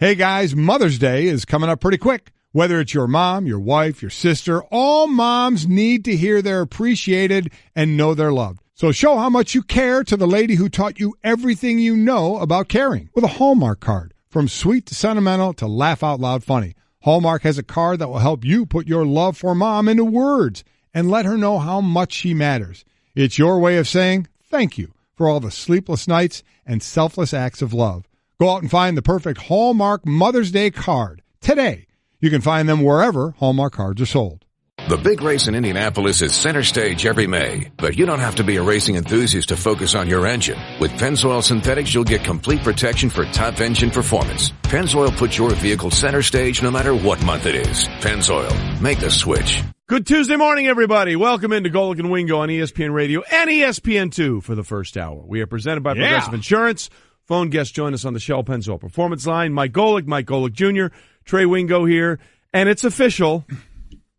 Hey guys, Mother's Day is coming up pretty quick. Whether it's your mom, your wife, your sister, all moms need to hear they're appreciated and know they're loved. So show how much you care to the lady who taught you everything you know about caring with a Hallmark card. From sweet to sentimental to laugh out loud funny, Hallmark has a card that will help you put your love for mom into words and let her know how much she matters. It's your way of saying thank you for all the sleepless nights and selfless acts of love. Go out and find the perfect Hallmark Mother's Day card today. You can find them wherever Hallmark cards are sold. The big race in Indianapolis is center stage every May, but you don't have to be a racing enthusiast to focus on your engine. With Pennzoil Synthetics, you'll get complete protection for top engine performance. Pennzoil puts your vehicle center stage no matter what month it is. Pennzoil, make the switch. Good Tuesday morning, everybody. Welcome into Golic and Wingo on ESPN Radio and ESPN2 for the first hour. We are presented by Progressive Insurance. Phone guests join us on the Shell Pennzoil Performance Line. Mike Golic Jr., Trey Wingo here, and it's official.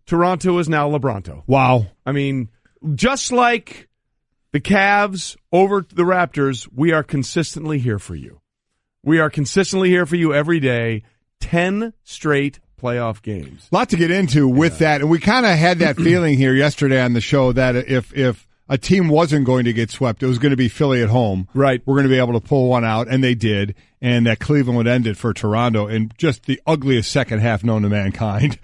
Toronto is now LeBronto. Wow. I mean, just like the Cavs over the Raptors, we are consistently here for you. We are consistently here for you every day. 10 straight playoff games. A lot to get into with that, and we kind of had that feeling here yesterday on the show that if a team wasn't going to get swept, it was going to be Philly at home. Right. We're going to be able to pull one out, and they did, and that Cleveland would end it for Toronto in just the ugliest second half known to mankind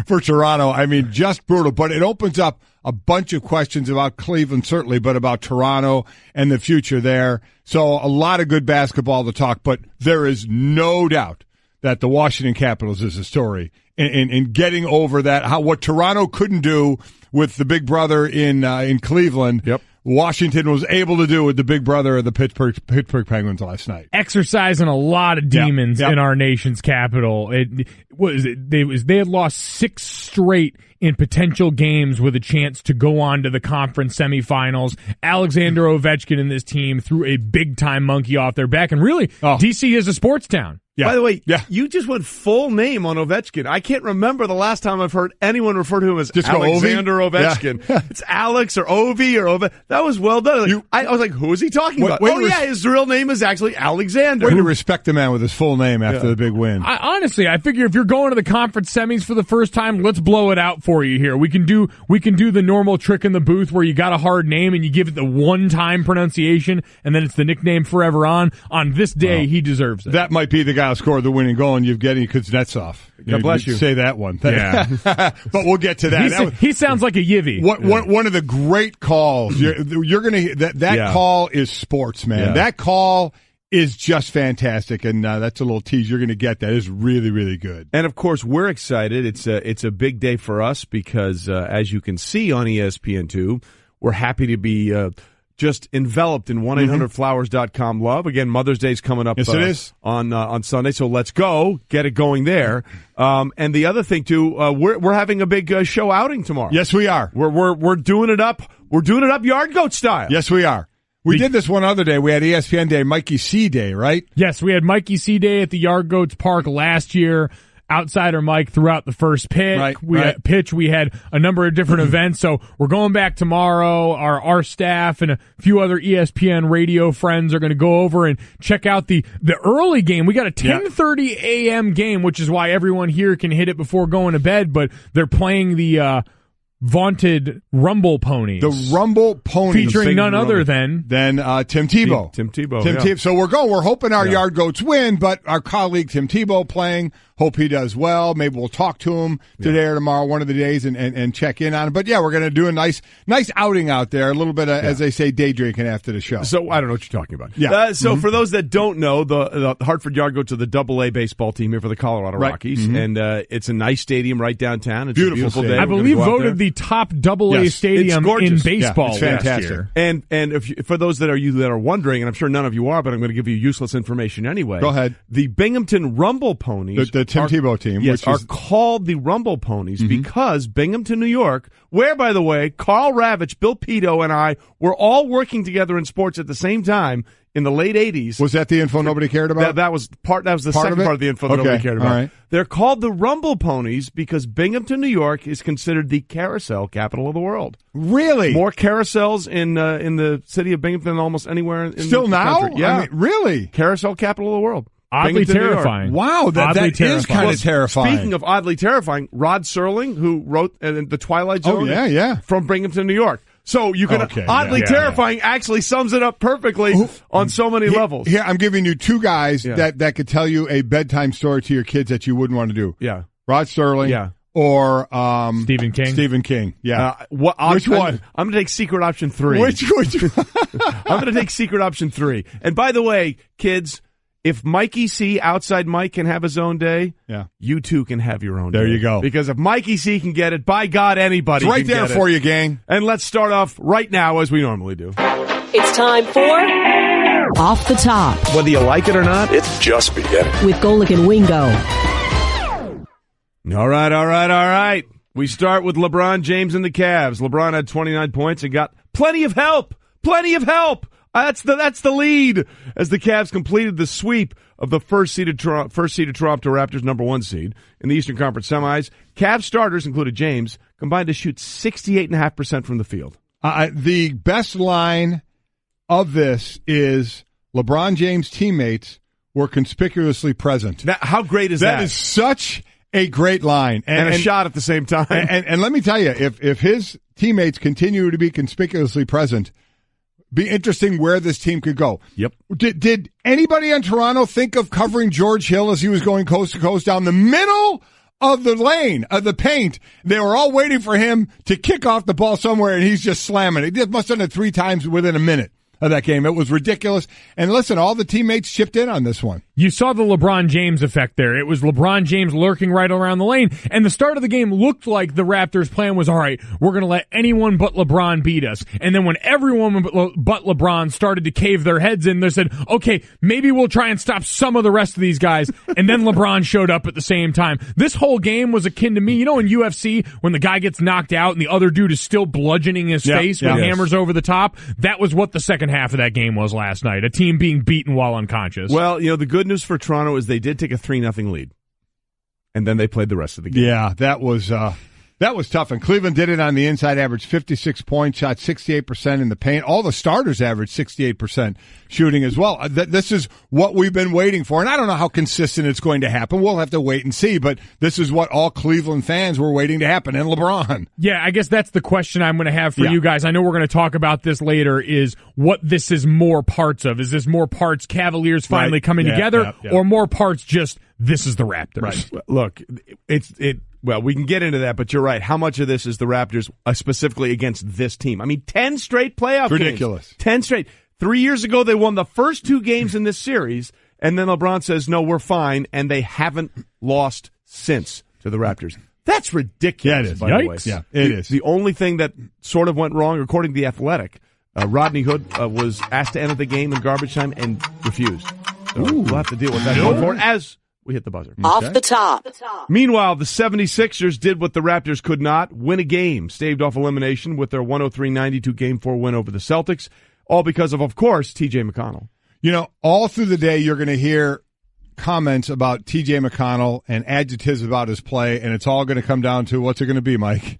for Toronto. I mean, just brutal, but it opens up a bunch of questions about Cleveland, certainly, but about Toronto and the future there. So a lot of good basketball to talk, but there is no doubt that the Washington Capitals is a story in getting over that, what Toronto couldn't do with the big brother in Cleveland. Yep. Washington was able to do with the big brother of the Pittsburgh Penguins last night. Exercising a lot of demons in our nation's capital. They had lost 6 straight in potential games with a chance to go on to the conference semifinals. Alexander Ovechkin and this team threw a big-time monkey off their back. And really, D.C. is a sports town. Yeah. By the way, you just went full name on Ovechkin. I can't remember the last time I've heard anyone refer to him as just Alexander Ovechkin. Yeah. It's Alex or Ovi or Ove. That was well done. I was like, who is he talking about? His real name is actually Alexander. Way to respect the man with his full name after the big win. Honestly, I figure if you're going to the conference semis for the first time, let's blow it out for you here. We can do the normal trick in the booth where you got a hard name and you give it the one-time pronunciation and then it's the nickname forever on. On this day, he deserves it. That might be the guy who scored the winning goal, and Yevgeny Kuznetsov. God bless you. Say that one. Yeah. But we'll get to that. He sounds like a Yivy. One of the great calls. You're going to that call is sports, man. Yeah. That call is just fantastic, and that's a little tease. You're going to get that. It's really, really good. And of course, we're excited. It's a big day for us because, as you can see on ESPN2, we're happy to be just enveloped in 1-800-Flowers.com love. Again, Mother's Day's coming up. Yes, it is. On Sunday, so let's go. Get it going there. And the other thing, too, we're having a big show outing tomorrow. Yes, we are. We're doing it up. We're doing it up Yard Goat style. Yes, we are. We did this one other day. We had ESPN Day, Mikey C Day, right? Yes, we had Mikey C Day at the Yard Goats Park last year. Outsider Mike throughout the first pitch. We had a number of different events. So we're going back tomorrow. Our staff and a few other ESPN radio friends are going to go over and check out the early game. We got a 10:30 a.m. game, which is why everyone here can hit it before going to bed. But they're playing the vaunted Rumble Ponies. The Rumble Ponies. Featuring none other than Tim Tebow. Tim Tebow. So we're hoping our Yard Goats win, but our colleague Tim Tebow playing. Hope he does well. Maybe we'll talk to him today or tomorrow, one of the days, and check in on him. But, we're going to do a nice outing out there, a little bit of, as they say, day drinking after the show. So I don't know what you're talking about. Yeah. For those that don't know, the Hartford Yard Goats are the AA baseball team here for the Colorado Rockies. And it's a nice stadium right downtown. It's beautiful a beautiful day. I believe voted the top AA stadium in baseball. It's fantastic. Year. And for those that are wondering, and I'm sure none of you are, but I'm going to give you useless information anyway. Go ahead. The Binghamton Rumble Ponies. The Tim Tebow team. Yes, are called the Rumble Ponies because Binghamton, New York, where, by the way, Carl Ravitch, Bill Pito, and I were all working together in sports at the same time in the late 80s. Was that the info nobody cared about? That was the second part of the info that nobody cared about. All right. They're called the Rumble Ponies because Binghamton, New York is considered the carousel capital of the world. Really? More carousels in the city of Binghamton than almost anywhere in Still the now? country. Yeah. I mean, really? Carousel capital of the world. Oddly terrifying. Wow, that is kind of terrifying. Speaking of oddly terrifying, Rod Serling, who wrote The Twilight Zone, from Bring Him to New York. So you can terrifying actually sums it up perfectly on so many levels. Here, I'm giving you two guys that could tell you a bedtime story to your kids that you wouldn't want to do. Yeah. Rod Serling or Stephen King. Stephen King. Yeah. Which one? I'm going to take secret option 3. Which I'm going to take secret option 3. And by the way, kids, if Mikey C, outside Mike, can have his own day, you too can have your own day. There you go. Because if Mikey C can get it, by God, anybody it's right can there get for it. you, gang. And let's start off right now as we normally do. It's time for Off the Top. Whether you like it or not, it's just beginning. With Golic and Wingo. All right. We start with LeBron James and the Cavs. LeBron had 29 points and got plenty of help. That's the lead as the Cavs completed the sweep of the first seeded Toronto Raptors number 1 seed in the Eastern Conference semis. Cavs starters, included James, combined to shoot 68.5% from the field. The best line of this is LeBron James' teammates were conspicuously present. How great is that? That is such a great line. And a shot at the same time. And let me tell you, if his teammates continue to be conspicuously present, be interesting where this team could go. Yep. Did anybody in Toronto think of covering George Hill as he was going coast to coast down the middle of the lane, of the paint? They were all waiting for him to kick off the ball somewhere, and he's just slamming it. He must have done it 3 times within a minute of that game. It was ridiculous. And listen, all the teammates chipped in on this one. You saw the LeBron James effect there. It was LeBron James lurking right around the lane. And the start of the game looked like the Raptors' plan was, all right, we're going to let anyone but LeBron beat us. And then when everyone but LeBron started to cave their heads in, they said, okay, maybe we'll try and stop some of the rest of these guys. And then LeBron showed up at the same time. This whole game was akin to me. You know in UFC, when the guy gets knocked out and the other dude is still bludgeoning his face with hammers over the top? That was what the second half of that game was last night. A team being beaten while unconscious. Well, the good news for Toronto is they did take a 3-0 lead. And then they played the rest of the game. Yeah, that was tough. And Cleveland did it on the inside, averaged 56 points, shot 68% in the paint. All the starters averaged 68% shooting as well. This is what we've been waiting for. And I don't know how consistent it's going to happen. We'll have to wait and see. But this is what all Cleveland fans were waiting to happen. And LeBron. Yeah, I guess that's the question I'm going to have for you guys. I know we're going to talk about this later, is what this is more parts of. Is this more parts Cavaliers finally coming together or more parts just this is the Raptors? Right. Look, well, we can get into that, but you're right. How much of this is the Raptors specifically against this team? I mean, 10 straight playoff games. Ridiculous. 10 straight. 3 years ago, they won the first 2 games in this series, and then LeBron says, no, we're fine, and they haven't lost since to the Raptors. That's ridiculous, yeah, it is. by the way. Yeah, it is. The only thing that sort of went wrong, according to The Athletic, Rodney Hood was asked to enter the game in garbage time and refused. So we'll have to deal with that going forward as we hit the buzzer. Off the top. Meanwhile, the 76ers did what the Raptors could not, win a game, staved off elimination with their 103-92 Game 4 win over the Celtics, all because of course, T.J. McConnell. All through the day, you're going to hear comments about T.J. McConnell and adjectives about his play, and it's all going to come down to what's it going to be, Mike?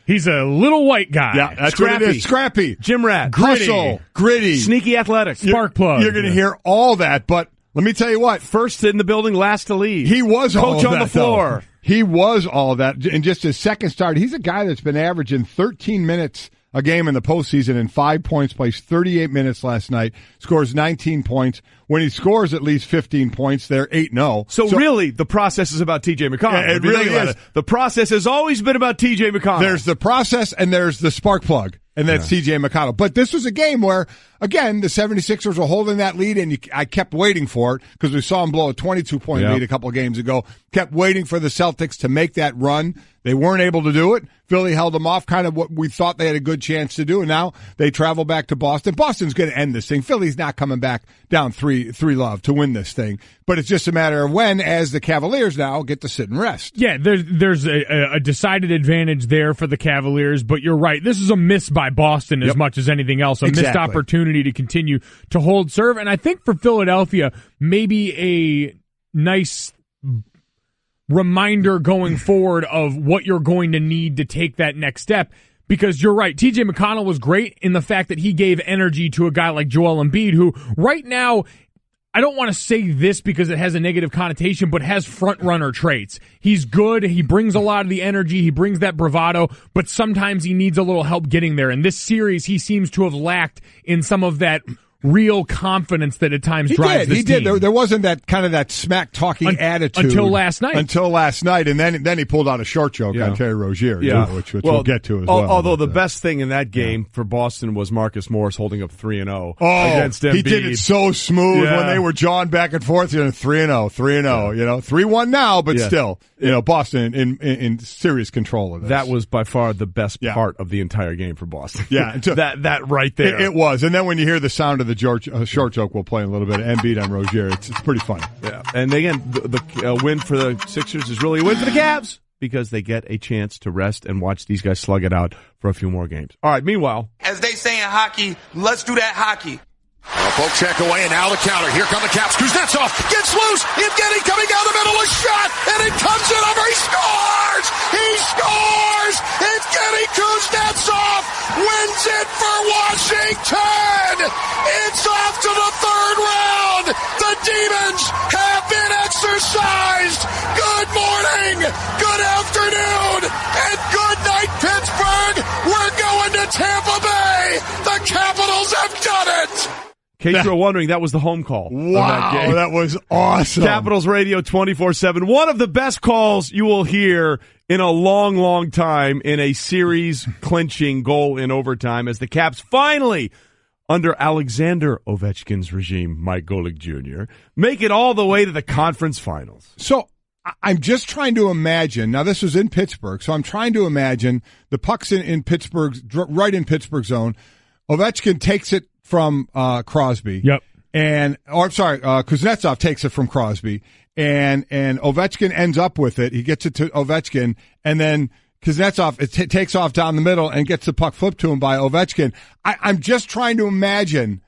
He's a little white guy. Yeah, that's Scrappy. what it is. Scrappy. Gym rat. Gritty. Sneaky athletic. Spark plug. You're going to hear all that, but let me tell you what. First in the building, last to leave. He was all of that. Coach on the floor. Though. He was all of that. In just his second start, he's a guy that's been averaging 13 minutes a game in the postseason and 5 points, plays 38 minutes last night, scores 19 points. When he scores at least 15 points, they're 8-0. So really, the process is about T.J. McConnell. Yeah, it really is. The process has always been about T.J. McConnell. There's the process and there's the spark plug. And that's T.J. McConnell. But this was a game where, again, the 76ers were holding that lead, and I kept waiting for it because we saw them blow a 22-point lead a couple of games ago. Kept waiting for the Celtics to make that run. They weren't able to do it. Philly held them off, kind of what we thought they had a good chance to do, and now they travel back to Boston. Boston's going to end this thing. Philly's not coming back down 3-love to win this thing. But it's just a matter of when, as the Cavaliers now get to sit and rest. Yeah, there's a decided advantage there for the Cavaliers, but you're right. This is a miss by Boston as much as anything else. A missed opportunity to continue to hold serve. And I think for Philadelphia, maybe a nice reminder going forward of what you're going to need to take that next step. Because you're right, T.J. McConnell was great in the fact that he gave energy to a guy like Joel Embiid, who right now, I don't want to say this because it has a negative connotation, but has front runner traits. He's good. He brings a lot of the energy. He brings that bravado, but sometimes he needs a little help getting there. In this series, he seems to have lacked in some of that real confidence that at times drives this team. He did. There wasn't that kind of that smack-talking attitude. Until last night. And then he pulled out a short joke on Terry Rozier, which we'll get to as well. Although the best thing in that game for Boston was Marcus Morris holding up 3-0 against Embiid. He did it so smooth when they were jawing back and forth. 3-0, 3-1 now, but still, Boston in serious control of this. That was by far the best part of the entire game for Boston. Yeah. that right there. It was. And then when you hear the sound of the short joke, we'll play a little bit of Embiid on Rozier. It's pretty funny. Yeah. And again, the win for the Sixers is really a win for the Cavs because they get a chance to rest and watch these guys slug it out for a few more games. All right, meanwhile. As they say in hockey, let's do that hockey. Poke check away, and now the counter. Here come the Caps. Kuznetsov gets loose. Evgeny coming down the middle, a shot, and it comes in over. He scores! He scores! Evgeny Kuznetsov wins it for Washington! It's off to the third round! The Demons have been exercised! Good morning, good afternoon, and good night, Pittsburgh! We're going to Tampa Bay! The Capitals have done it! In case you're wondering, that was the home call. Wow, that was awesome. Capitals Radio 24/7. One of the best calls you will hear in a long, long time in a series-clinching goal in overtime as the Caps finally, under Alexander Ovechkin's regime, Mike Golic Jr., make it all the way to the conference finals. So I'm just trying to imagine. Now, this was in Pittsburgh, so I'm trying to imagine the puck's in Pittsburgh, right in Pittsburgh zone. Ovechkin takes it from Crosby. Yep. Kuznetsov takes it from Crosby, and Ovechkin ends up with it. He gets it to Ovechkin, and then Kuznetsov takes off down the middle and gets the puck flipped to him by Ovechkin. I'm just trying to imagine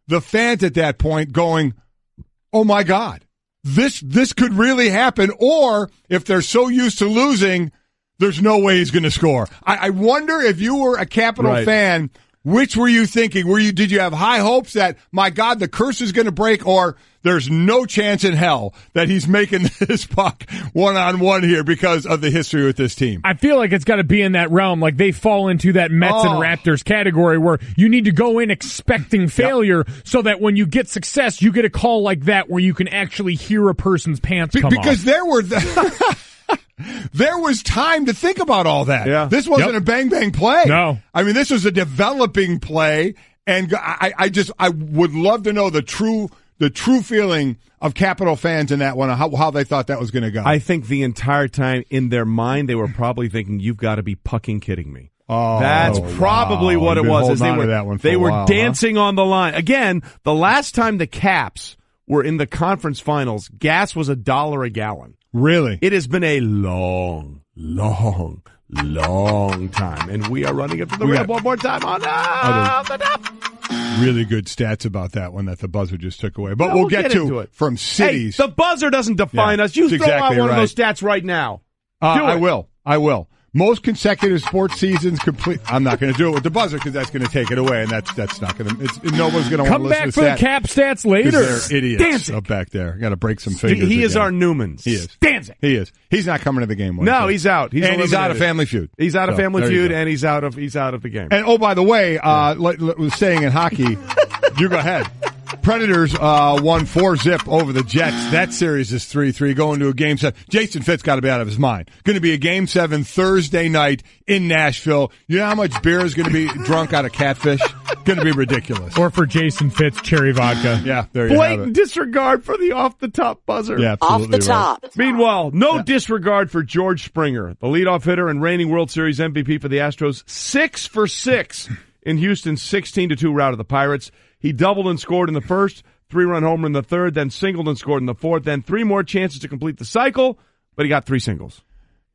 the fans at that point going, "Oh my God, this could really happen." Or if they're so used to losing, there's no way he's going to score. I wonder if you were a Capital fan. Which were you thinking? Did you have high hopes that, my God, the curse is going to break, or there's no chance in hell that he's making this puck one-on-one here because of the history with this team? I feel like it's got to be in that realm. Like they fall into that Mets and Raptors category where you need to go in expecting failure so that when you get success, you get a call like that where you can actually hear a person's pants come off. Because there were... There was time to think about all that. Yeah. This wasn't a bang-bang play. No. I mean, this was a developing play, and I would love to know the true feeling of Capital fans in that one, how they thought that was going to go. I think the entire time in their mind, they were probably thinking, "You've got to be pucking kidding me." That's probably what it was. As they were dancing on the line. Again, the last time the Caps were in the conference finals, gas was $1 a gallon. Really? It has been a long, long, long time, and we are running up to the rim one more time on the top. Really good stats about that one that the buzzer just took away. But we'll get to it from cities. Hey, the buzzer doesn't define us. You throw out one of those stats right now. I will. Most consecutive sports seasons complete. I'm not going to do it with the buzzer because that's going to take it away, and that's not going to. Nobody's going to want to listen to Come back for the Cap stats later. They're idiots Dancing. up back there. Got to break some fingers. He is our Newmans. He is dancing. He is. He's not coming to the game. No, he's out. He's out of Family Feud. He's out of Family Feud, and he's out of the game. And by the way, staying in hockey, you go ahead. Predators won 4-0 over the Jets. That series is 3-3 going to a Game 7. Jason Fitz got to be out of his mind. Going to be a Game 7 Thursday night in Nashville. You know how much beer is going to be drunk out of catfish? Going to be ridiculous. Or for Jason Fitz, cherry vodka. Yeah, there you have it. Blatant disregard for the off-the-top buzzer. Yeah, off the top. Right. Meanwhile, no disregard for George Springer, the leadoff hitter and reigning World Series MVP for the Astros, 6 for 6 in Houston's 16-2 rout of the Pirates. He doubled and scored in the first, 3-run homer in the third, then singled and scored in the fourth, then 3 more chances to complete the cycle, but he got 3 singles.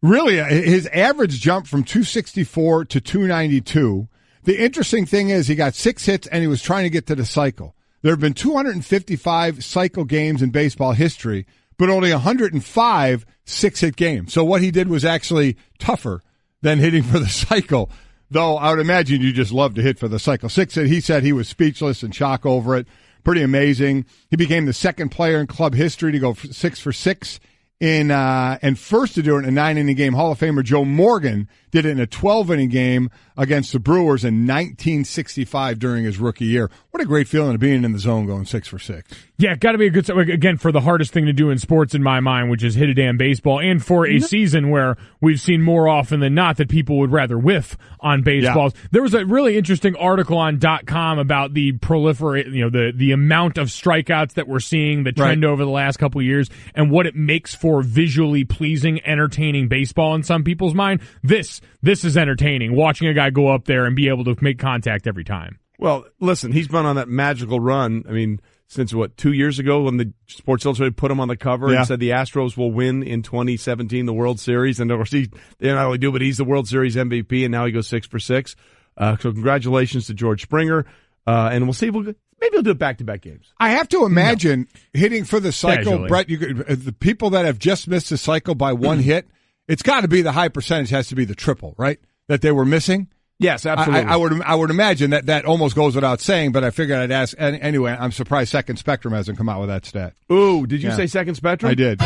Really, his average jumped from 264 to 292. The interesting thing is he got 6 hits, and he was trying to get to the cycle. There have been 255 cycle games in baseball history, but only 105 6-hit games. So what he did was actually tougher than hitting for the cycle. Though I would imagine you just love to hit for the cycle. 6 hit, he said he was speechless and shock over it. Pretty amazing. He became the second player in club history to go 6 for 6 and first to do it in a 9-inning game. Hall of Famer Joe Morgan did it in a 12-inning game against the Brewers in 1965 during his rookie year. What a great feeling of being in the zone going 6 for 6. Yeah, got to be a good, again, for the hardest thing to do in sports in my mind, which is hit a damn baseball, and for a season where we've seen more often than not that people would rather whiff on baseballs. Yeah. There was a really interesting article on .com about the the amount of strikeouts that we're seeing, the trend over the last couple of years, and what it makes for visually pleasing, entertaining baseball in some people's mind. This is entertaining, watching a guy go up there and be able to make contact every time. Well, listen, he's been on that magical run. I mean, since 2 years ago when the Sports Illustrated put him on the cover and said the Astros will win in 2017 the World Series, and of course they not only do, but he's the World Series MVP, and now he goes 6 for 6. So congratulations to George Springer, and we'll see. Maybe he'll do it back-to-back games. I have to imagine hitting for the cycle, casually. Brett. The people that have just missed the cycle by one hit, it's got to be the high percentage. Has to be the triple, right? That they were missing. Yes, absolutely. I would imagine that almost goes without saying, but I figured I'd ask anyway. I'm surprised Second Spectrum hasn't come out with that stat. Ooh, did you say Second Spectrum? I did.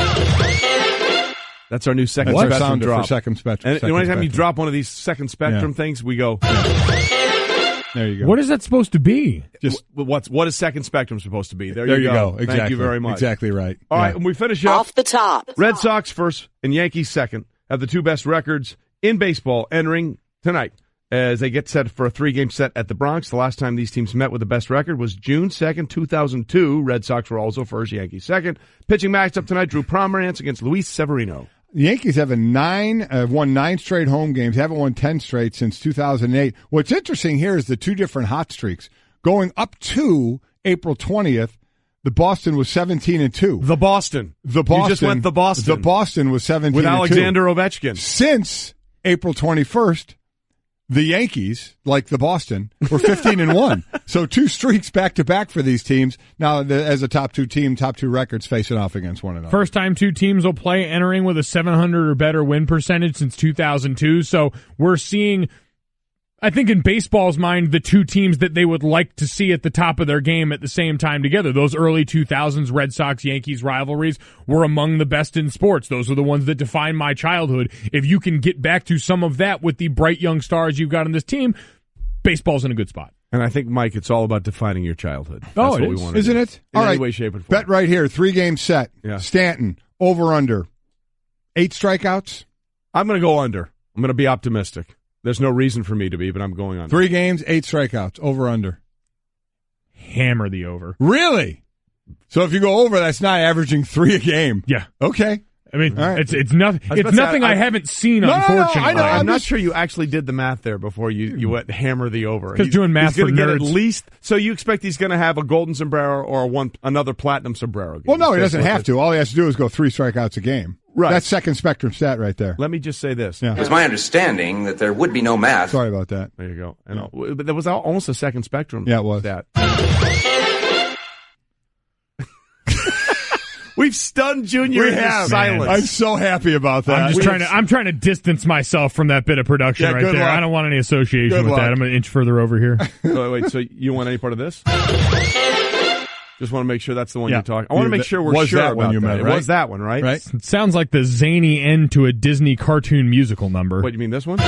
That's our new Second That's Spectrum drop. For Second Spectrum. And anytime you drop one of these Second Spectrum things, we go. There you go. What is that supposed to be? Just what is Second Spectrum supposed to be? There you go. Exactly. Thank you very much. Exactly right. All right, when we finish up, off the top. Red Sox first and Yankees second have the two best records in baseball entering tonight, as they get set for a 3-game set at the Bronx. The last time these teams met with the best record was June 2nd, 2002. Red Sox were also first, Yankees second. Pitching matchup tonight, Drew Pomeranz against Luis Severino. The Yankees have won 9 straight home games, haven't won 10 straight since 2008. What's interesting here is the two different hot streaks. Going up to April 20th, the Boston was 17-2. The Boston. You just went the Boston. The Boston was 17-2. With Alexander Ovechkin. Since April 21st, the Yankees, like the Boston, were 15-1. So 2 streaks back-to-back for these teams. Now, as a top 2 team, top 2 records facing off against one another. First time 2 teams will play entering with a 700 or better win percentage since 2002. So we're seeing, I think in baseball's mind, the 2 teams that they would like to see at the top of their game at the same time together. Those early 2000s Red Sox-Yankees rivalries were among the best in sports. Those are the ones that define my childhood. If you can get back to some of that with the bright young stars you've got on this team, baseball's in a good spot. And I think, Mike, it's all about defining your childhood. That's what we want to Isn't do. it? In all any right. way, shape, or form. Bet right here, 3-game set. Yeah. Stanton, over-under. 8 strikeouts? I'm going to go under. I'm going to be optimistic. There's no reason for me to be, but I'm going under. 3 games, 8 strikeouts, over-under. Hammer the over. Really? So if you go over, that's not averaging 3 a game. Yeah. Okay. I mean, right. it's nothing. It's nothing I haven't seen. Unfortunately, I know. I'm not sure you actually did the math there before you went hammer the over. Because doing math he's for get nerds. At least. So you expect he's going to have a golden sombrero or another platinum sombrero game? Well, no, he doesn't have to. All he has to do is go 3 strikeouts a game. Right. That's Second Spectrum stat right there. Let me just say this. Yeah. It was my understanding that there would be no math. Sorry about that. There you go. But there was almost a Second Spectrum. Yeah, it was. Stat. We've stunned Junior into silence. I'm so happy about that. I'm trying to distance myself from that bit of production right there. Luck. I don't want any association Good with luck. that. I'm an inch further over here. Wait, so you want any part of this? Just want to make sure that's the one you're talking. I want to make sure we're sure that about one you that. meant, It right? was that one, right? Right. It sounds like the zany end to a Disney cartoon musical number. What, you mean this one?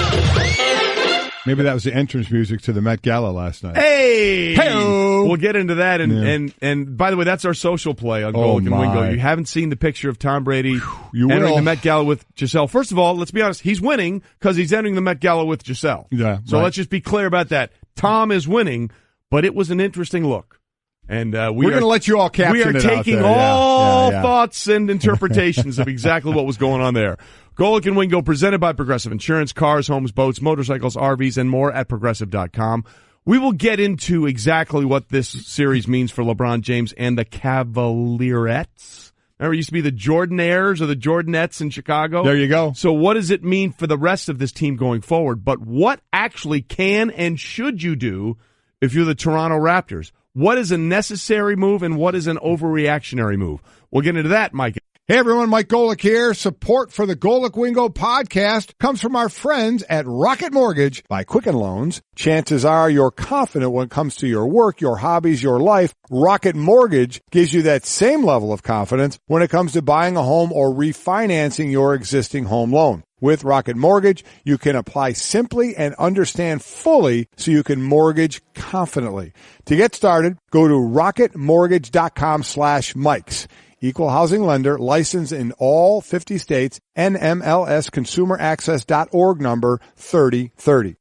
Maybe that was the entrance music to the Met Gala last night. Hey! Hey-o! We'll get into that. And by the way, that's our social play on Golic and Wingo. You haven't seen the picture of Tom Brady entering the Met Gala with Giselle. First of all, let's be honest. He's winning because he's entering the Met Gala with Giselle. Yeah. So let's just be clear about that. Tom is winning, but it was an interesting look. And we're going to let you all caption it. We are out taking there. all Yeah. thoughts and interpretations of exactly what was going on there. Golic and Wingo, presented by Progressive Insurance, cars, homes, boats, motorcycles, RVs, and more at Progressive.com. We will get into exactly what this series means for LeBron James and the Cavalierettes. Remember, it used to be the Jordanettes or the Jordanettes in Chicago. There you go. So what does it mean for the rest of this team going forward? But what actually can and should you do if you're the Toronto Raptors? What is a necessary move and what is an overreactionary move? We'll get into that, Mike. Hey everyone, Mike Golic here. Support for the Golic Wingo podcast comes from our friends at Rocket Mortgage by Quicken Loans. Chances are you're confident when it comes to your work, your hobbies, your life. Rocket Mortgage gives you that same level of confidence when it comes to buying a home or refinancing your existing home loan. With Rocket Mortgage, you can apply simply and understand fully so you can mortgage confidently. To get started, go to rocketmortgage.com/Mikes. Equal housing lender, licensed in all 50 states, NMLSconsumeraccess.org number 3030.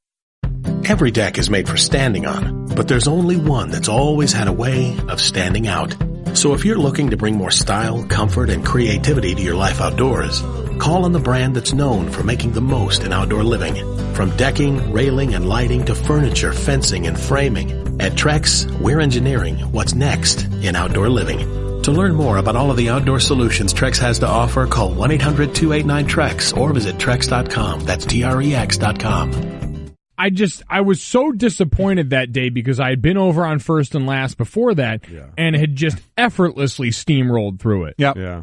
Every deck is made for standing on, but there's only one that's always had a way of standing out. So if you're looking to bring more style, comfort, and creativity to your life outdoors, call on the brand that's known for making the most in outdoor living. From decking, railing, and lighting to furniture, fencing, and framing, at Trex, we're engineering what's next in outdoor living. To learn more about all of the outdoor solutions Trex has to offer, call 1-800-289-TREX or visit Trex.com. That's TREX.com. I was so disappointed that day because I had been over on First and Last before that and had just effortlessly steamrolled through it. Yep. Yeah.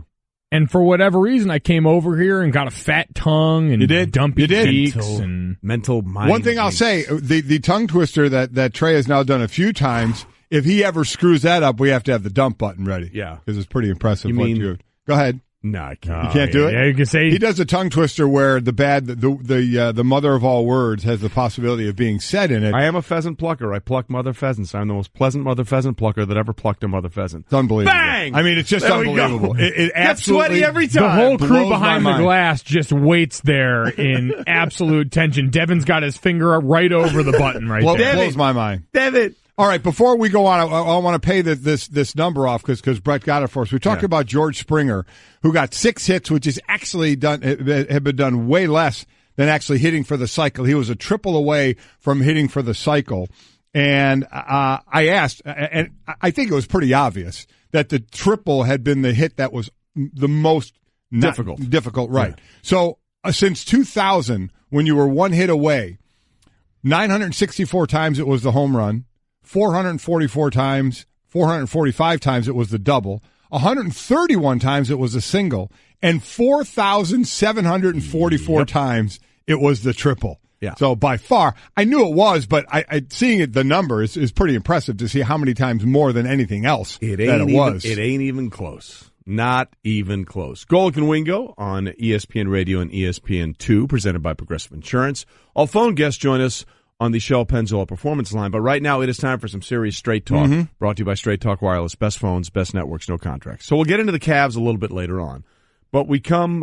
And for whatever reason, I came over here and got a fat tongue and dumpy cheeks and mental mind. One thing I'll say, the tongue twister that Trey has now done a few times, if he ever screws that up, we have to have the dump button ready. Yeah. Because it's pretty impressive. You mean, go ahead. No, I can't. You can't do it? Yeah, you can say he does a tongue twister where the mother of all words has the possibility of being said in it. I am a pheasant plucker. I pluck mother pheasants. I'm the most pleasant mother pheasant plucker that ever plucked a mother pheasant. It's unbelievable. Bang! I mean, it's just there unbelievable. It gets sweaty every time. The whole crew behind the mind. glass just waits there in absolute tension. Devin's got his finger right over the button right there. Blows my mind. David. All right, before we go on, I want to pay this number off because Brett got it for us. We talked about George Springer, who got 6 hits, which is actually had been done way less than actually hitting for the cycle. He was a triple away from hitting for the cycle. And I asked, and I think it was pretty obvious, that the triple had been the hit that was the most difficult, right. Yeah. So since 2000, when you were one hit away, 964 times it was the home run. 445 times it was the double, 131 times it was a single, and 4,744 times it was the triple. Yeah. So by far, I knew it was, but seeing it, the number is pretty impressive to see how many times more than anything else it was. It ain't even close. Not even close. Golic and Wingo on ESPN Radio and ESPN2, presented by Progressive Insurance. All phone guests join us on the Shell Pennzoil Performance Line. But right now, it is time for some serious Straight Talk, brought to you by Straight Talk Wireless. Best phones, best networks, no contracts. So we'll get into the Cavs a little bit later on. But we come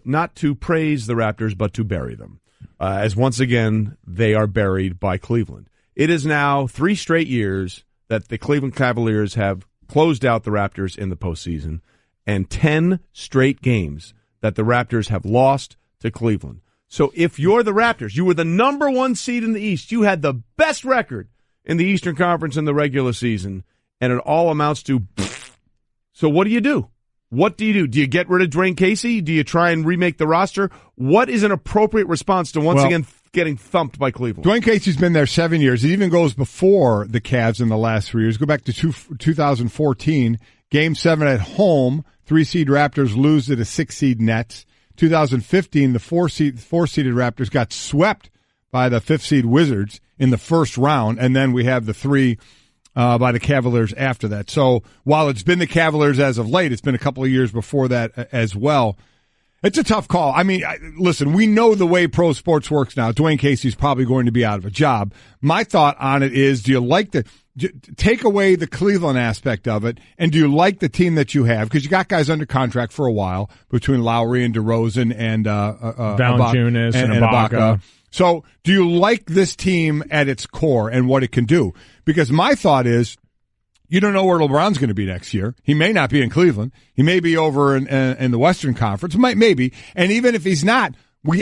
not to praise the Raptors, but to bury them. As once again, they are buried by Cleveland. It is now 3 straight years that the Cleveland Cavaliers have closed out the Raptors in the postseason, and 10 straight games that the Raptors have lost to Cleveland. So if you're the Raptors, you were the number 1 seed in the East, you had the best record in the Eastern Conference in the regular season, and it all amounts to so what do you do? What do you do? Do you get rid of Dwayne Casey? Do you try and remake the roster? What is an appropriate response to once again getting thumped by Cleveland? Dwayne Casey's been there 7 years. It even goes before the Cavs in the last 3 years. Go back to 2014, Game 7 at home, 3-seed Raptors lose to the 6-seed Nets. 2015, the 4-seeded Raptors got swept by the 5th-seed Wizards in the first round, and then we have the 3 by the Cavaliers after that. So while it's been the Cavaliers as of late, it's been a couple of years before that as well. It's a tough call. I mean, listen, we know the way pro sports works now. Dwayne Casey's probably going to be out of a job. My thought on it is, do you like take away the Cleveland aspect of it, and do you like the team that you have? Because you got guys under contract for a while between Lowry and DeRozan and Valanciunas and Ibaka. So do you like this team at its core and what it can do? Because my thought is, you don't know where LeBron's going to be next year. He may not be in Cleveland. He may be over in the Western Conference. Maybe. And even if he's not,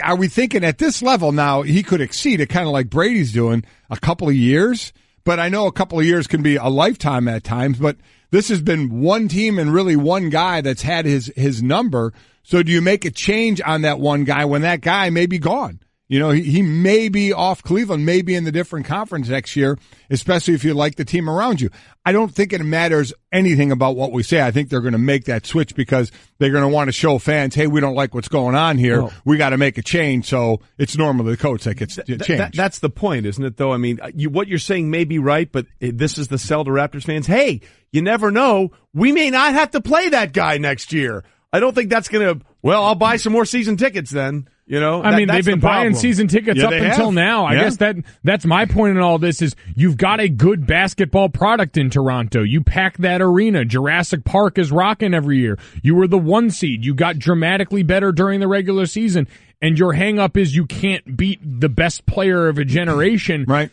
are we thinking at this level now he could exceed it, kind of like Brady's doing, a couple of years? But I know a couple of years can be a lifetime at times. But this has been one team and really one guy that's had his number. So do you make a change on that one guy when that guy may be gone? You know, he may be off Cleveland, may be in the different conference next year, especially if you like the team around you. I don't think it matters anything about what we say. I think they're going to make that switch because they're going to want to show fans, hey, we don't like what's going on here. Well, we got to make a change. So it's normally the coach that gets changed. That's the point, isn't it, though? I mean, what you're saying may be right, but this is the sell to Raptors fans. Hey, you never know. We may not have to play that guy next year. I don't think that's going to, well, I'll buy some more season tickets then. You know, I mean, they've been buying season tickets up until now. I guess that's my point in all this is you've got a good basketball product in Toronto. You pack that arena. Jurassic Park is rocking every year. You were the 1 seed. You got dramatically better during the regular season. And your hang-up is you can't beat the best player of a generation. Right.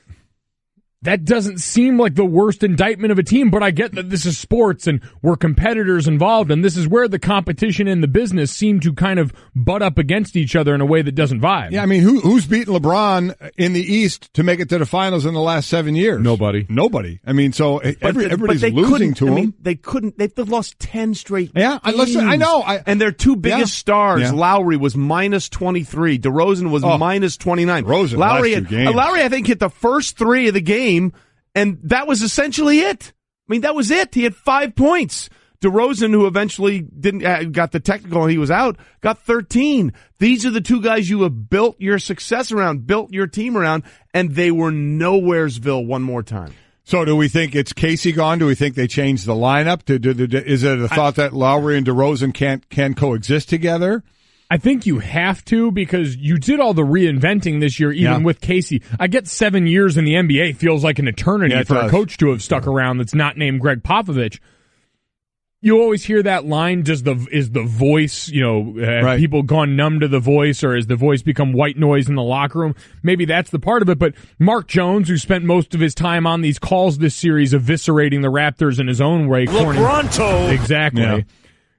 That doesn't seem like the worst indictment of a team, but I get that this is sports and we're competitors involved, and this is where the competition and the business seem to kind of butt up against each other in a way that doesn't vibe. Yeah, I mean, who's beaten LeBron in the East to make it to the finals in the last 7 years? Nobody. I mean, so everybody's losing to them. I mean, they couldn't. They've lost 10 straight games. Listen, I know. And their two biggest stars, Lowry was minus 23. DeRozan was minus 29. Lowry, I think, hit the first 3 of the game. And that was essentially it. I mean, that was it. He had 5 points. DeRozan, who eventually got the technical and he was out, got 13. These are the two guys you have built your success around, built your team around, and they were nowheresville one more time. So do we think it's Casey gone? Do we think they changed the lineup? Is it a thought that Lowry and DeRozan can coexist together? I think you have to because you did all the reinventing this year, even with Casey. I get 7 years in the NBA feels like an eternity for a coach to have stuck around that's not named Greg Popovich. You always hear that line, is the voice, have people gone numb to the voice, or has the voice become white noise in the locker room? Maybe that's the part of it, but Mark Jones, who spent most of his time on these calls this series eviscerating the Raptors in his own way. LeBronto! Exactly. Yeah.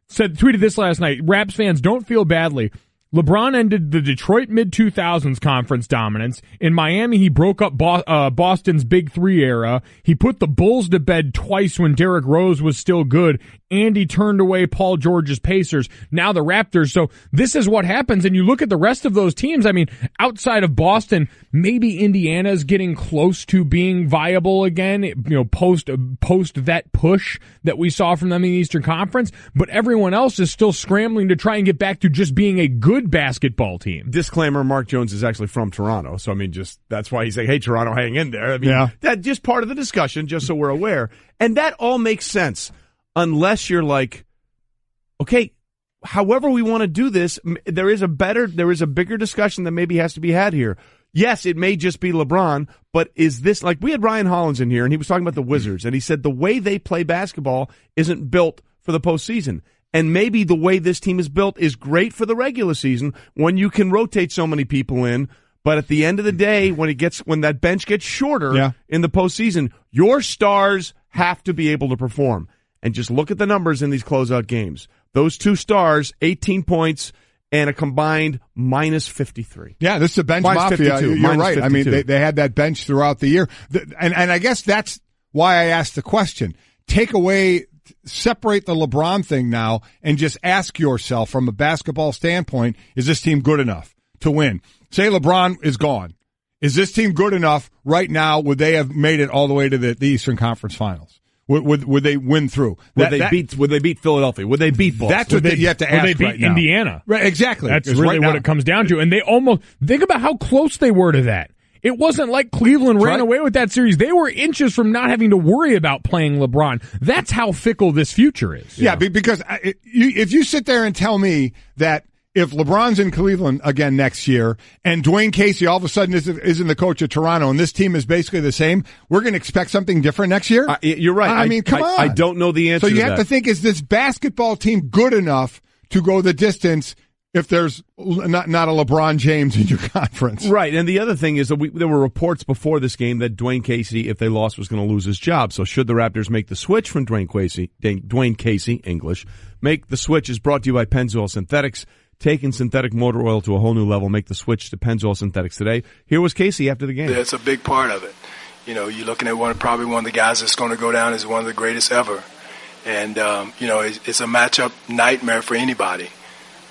Tweeted this last night. Raps fans, don't feel badly. LeBron ended the Detroit mid-2000s conference dominance. In Miami, he broke up Boston's Big Three era. He put the Bulls to bed twice when Derrick Rose was still good, and he turned away Paul George's Pacers. Now the Raptors. So this is what happens, and you look at the rest of those teams. I mean, outside of Boston, maybe Indiana's getting close to being viable again, post that push that we saw from them in the Eastern Conference, but everyone else is still scrambling to try and get back to just being a good basketball team. Disclaimer, Mark Jones is actually from Toronto, so I mean, that's why he's like, hey, Toronto, hang in there. I mean, that's just part of the discussion, just so we're aware. And that all makes sense, unless you're like, okay, however we want to do this, there is a bigger discussion that maybe has to be had here. Yes, it may just be LeBron, but is this, like, we had Ryan Hollins in here, and he was talking about the Wizards, and he said the way they play basketball isn't built for the postseason. And maybe the way this team is built is great for the regular season when you can rotate so many people in. But at the end of the day, when that bench gets shorter in the postseason, your stars have to be able to perform. And just look at the numbers in these closeout games. Those two stars, 18 points and a combined minus 53. Yeah, this is a bench mafia. You're right. 52. I mean, they had that bench throughout the year. And I guess that's why I asked the question. Separate the LeBron thing now and just ask yourself from a basketball standpoint, is this team good enough to win? Say LeBron is gone. Is this team good enough right now? Would they have made it all the way to the Eastern Conference Finals? Would they win through? Would they beat Philadelphia? Would they beat Boston? That's what you have to ask. Would they beat Indiana? Right, exactly. That's really what it comes down to. And they almost think about how close they were to that. It wasn't like Cleveland ran away with that series. They were inches from not having to worry about playing LeBron. That's how fickle this future is. Yeah, because if you sit there and tell me that if LeBron's in Cleveland again next year and Dwayne Casey all of a sudden isn't the coach of Toronto and this team is basically the same, we're going to expect something different next year? You're right. I mean, come on. I don't know the answer to that. So you have to think, is this basketball team good enough to go the distance if there's not a LeBron James in your conference? Right, and the other thing is that there were reports before this game that Dwayne Casey, if they lost, was going to lose his job. So should the Raptors make the switch from Dwayne Casey, English, make the switch is brought to you by Pennzoil Synthetics. Taking synthetic motor oil to a whole new level. Make the switch to Pennzoil Synthetics today. Here was Casey after the game. That's a big part of it. You're looking at probably one of the guys that's going to go down as one of the greatest ever. And, it's a matchup nightmare for anybody.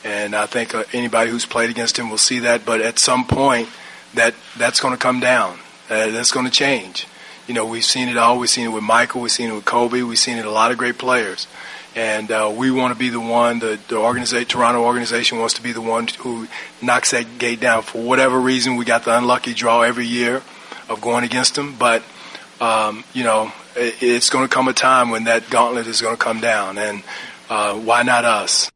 And I think anybody who's played against him will see that. But at some point, that's going to come down. That's going to change. We've seen it all. We've seen it with Michael. We've seen it with Kobe. We've seen it with a lot of great players. And we want to be the one, the Toronto organization wants to be the one who knocks that gate down. For whatever reason, we got the unlucky draw every year of going against them. But, it's going to come a time when that gauntlet is going to come down. And why not us?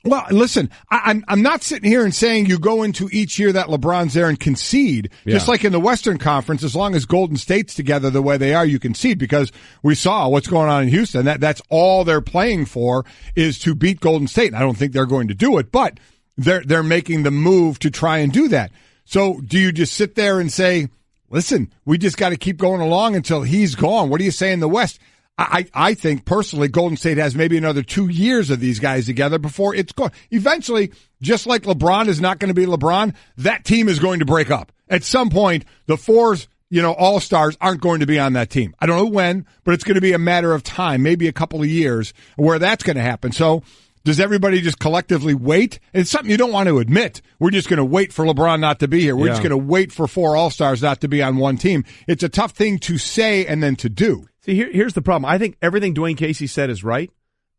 Well, listen, I'm not sitting here and saying you go into each year that LeBron's there and concede. Yeah. Just like in the Western Conference, as long as Golden State's together the way they are, you concede, because we saw what's going on in Houston. That's all they're playing for, is to beat Golden State. And I don't think they're going to do it, but they're making the move to try and do that. So do you just sit there and say, listen, we just got to keep going along until he's gone? What do you say in the West? I think personally Golden State has maybe another 2 years of these guys together before it's gone. Eventually, just like LeBron is not going to be LeBron, that team is going to break up. At some point, the fours, all-stars aren't going to be on that team. I don't know when, but it's going to be a matter of time, maybe a couple of years, where that's going to happen. So does everybody just collectively wait? It's something you don't want to admit. We're just going to wait for LeBron not to be here. We're just going to wait for 4 all-stars not to be on one team. It's a tough thing to say and then to do. See, here's the problem. I think everything Dwayne Casey said is right,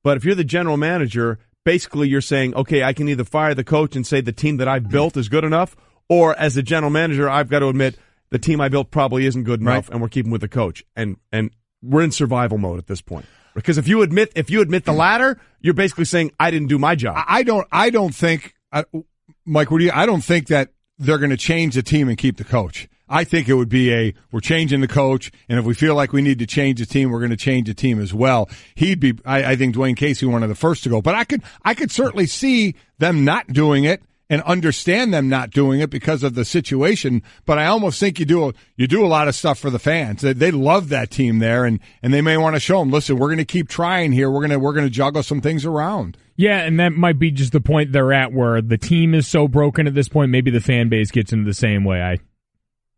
but if you're the general manager, basically you're saying, okay, I can either fire the coach and say the team that I've built is good enough, or as the general manager, I've got to admit the team I built probably isn't good enough, and we're keeping with the coach. And we're in survival mode at this point. Because if you admit the latter, you're basically saying I didn't do my job. I don't think, Mike, I don't think that they're going to change the team and keep the coach. I think it would be we're changing the coach, and if we feel like we need to change the team, we're going to change the team as well. He'd be, I think Dwayne Casey, one of the first to go. But I could certainly see them not doing it and understand them not doing it because of the situation. But I almost think you do a lot of stuff for the fans. They love that team there, and they may want to show them, listen, we're going to keep trying here. We're going to juggle some things around. Yeah, and that might be just the point they're at, where the team is so broken at this point. Maybe the fan base gets into the same way.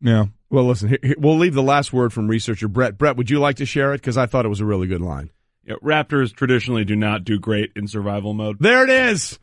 Yeah. Well, listen, we'll leave the last word from researcher Brett. Brett, would you like to share it? Because I thought it was a really good line. Yeah, Raptors traditionally do not do great in survival mode. There it is.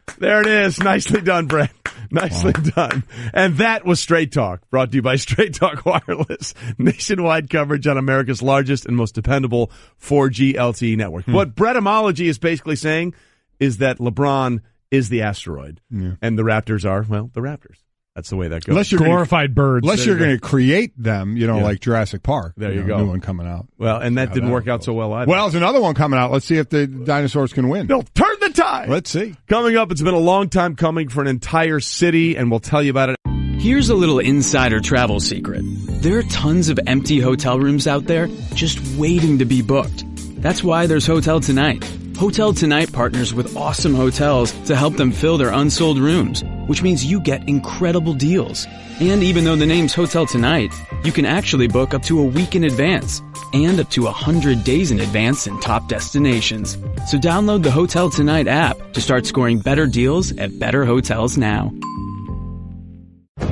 Nicely done, Brett. Nicely done. And that was Straight Talk, brought to you by Straight Talk Wireless. Nationwide coverage on America's largest and most dependable 4G LTE network. What Brettomology is basically saying is that LeBron is the asteroid, and the Raptors are, well, the Raptors. That's the way that goes. Unless you're glorified birds. Unless you're going to create them, like Jurassic Park. There you go. New one coming out. Well, and that didn't work out so well either. Well, there's another one coming out. Let's see if the dinosaurs can win. They'll turn the tide. Let's see. Coming up, it's been a long time coming for an entire city, and we'll tell you about it. Here's a little insider travel secret. There are tons of empty hotel rooms out there just waiting to be booked. That's why there's Hotel Tonight. Hotel Tonight partners with awesome hotels to help them fill their unsold rooms, which means you get incredible deals. And even though the name's Hotel Tonight, you can actually book up to a week in advance and up to 100 days in advance in top destinations. So download the Hotel Tonight app to start scoring better deals at better hotels now.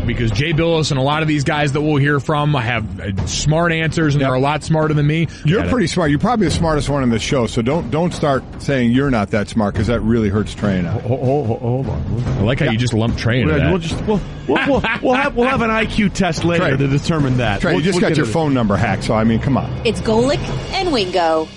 Because Jay Billis and a lot of these guys that we'll hear from have smart answers, and they're a lot smarter than me. You're pretty smart. You're probably the smartest one in the show, so don't start saying you're not that smart, because that really hurts Trey and I. Hold on. I like how you just lumped Trey into that. We'll have an IQ test later Trey, to determine that. Trey, you just got your phone number hacked, so I mean, come on. It's Golic and Wingo.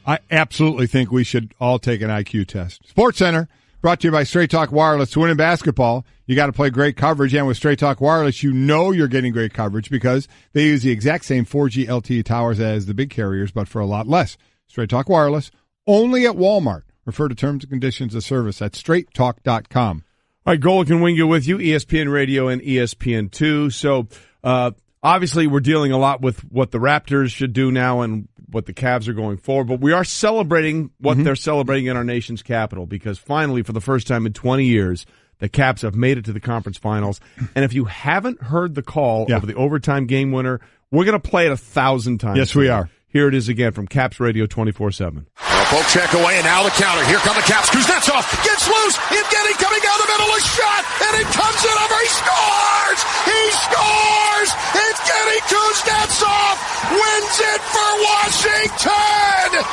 I absolutely think we should all take an IQ test. Sports Center, brought to you by Straight Talk Wireless. To win in basketball, you got to play great coverage, and with Straight Talk Wireless, you know you're getting great coverage because they use the exact same 4G LTE towers as the big carriers, but for a lot less. Straight Talk Wireless, only at Walmart. Refer to terms and conditions of service at straighttalk.com. All right, Golic and Wingo with you, ESPN Radio and ESPN2. So, obviously, we're dealing a lot with what the Raptors should do now and what the Cavs are going forward, but we are celebrating what they're celebrating in our nation's capital, because finally, for the first time in 20 years, the Caps have made it to the conference finals. And if you haven't heard the call of the overtime game winner, we're going to play it 1,000 times. Yes, we are. Here it is again from Caps Radio 24/7. Poke check away, and now the counter. Here come the Caps. Kuznetsov gets loose. Evgeny coming down the middle. A shot, and it comes in over. He scores! He scores! Evgeny Kuznetsov wins it for Washington!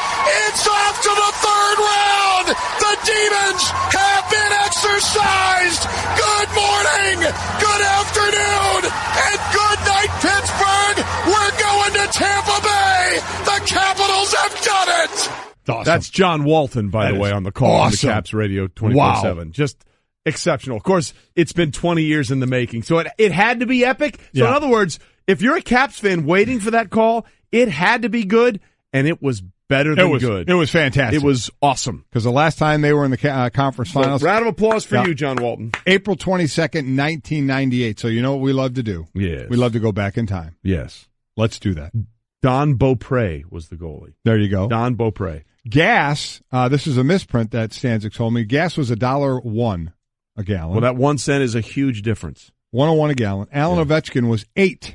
It's off to the third round. The demons have been exorcised. Good morning, good afternoon, and good night, Pittsburgh. We're going to Tampa Bay. The Capitals have done it. Awesome. That's John Walton, by the way, on the call on the Caps Radio 24/7. Wow. Just exceptional. Of course, it's been 20 years in the making, so it had to be epic. So in other words, if you're a Caps fan waiting for that call, it had to be good, and it was better than good. It was fantastic. It was awesome. Because the last time they were in the conference finals. Round of applause for you, John Walton. April 22nd, 1998. So you know what we love to do? Yes. We love to go back in time. Yes. Let's do that. Don Beaupre was the goalie. There you go. Don Beaupre. Gas, this is a misprint that Stanzik told me. Gas was $1.01 a gallon. Well, that 1 cent is a huge difference. 101 a gallon. Alan Ovechkin was $8.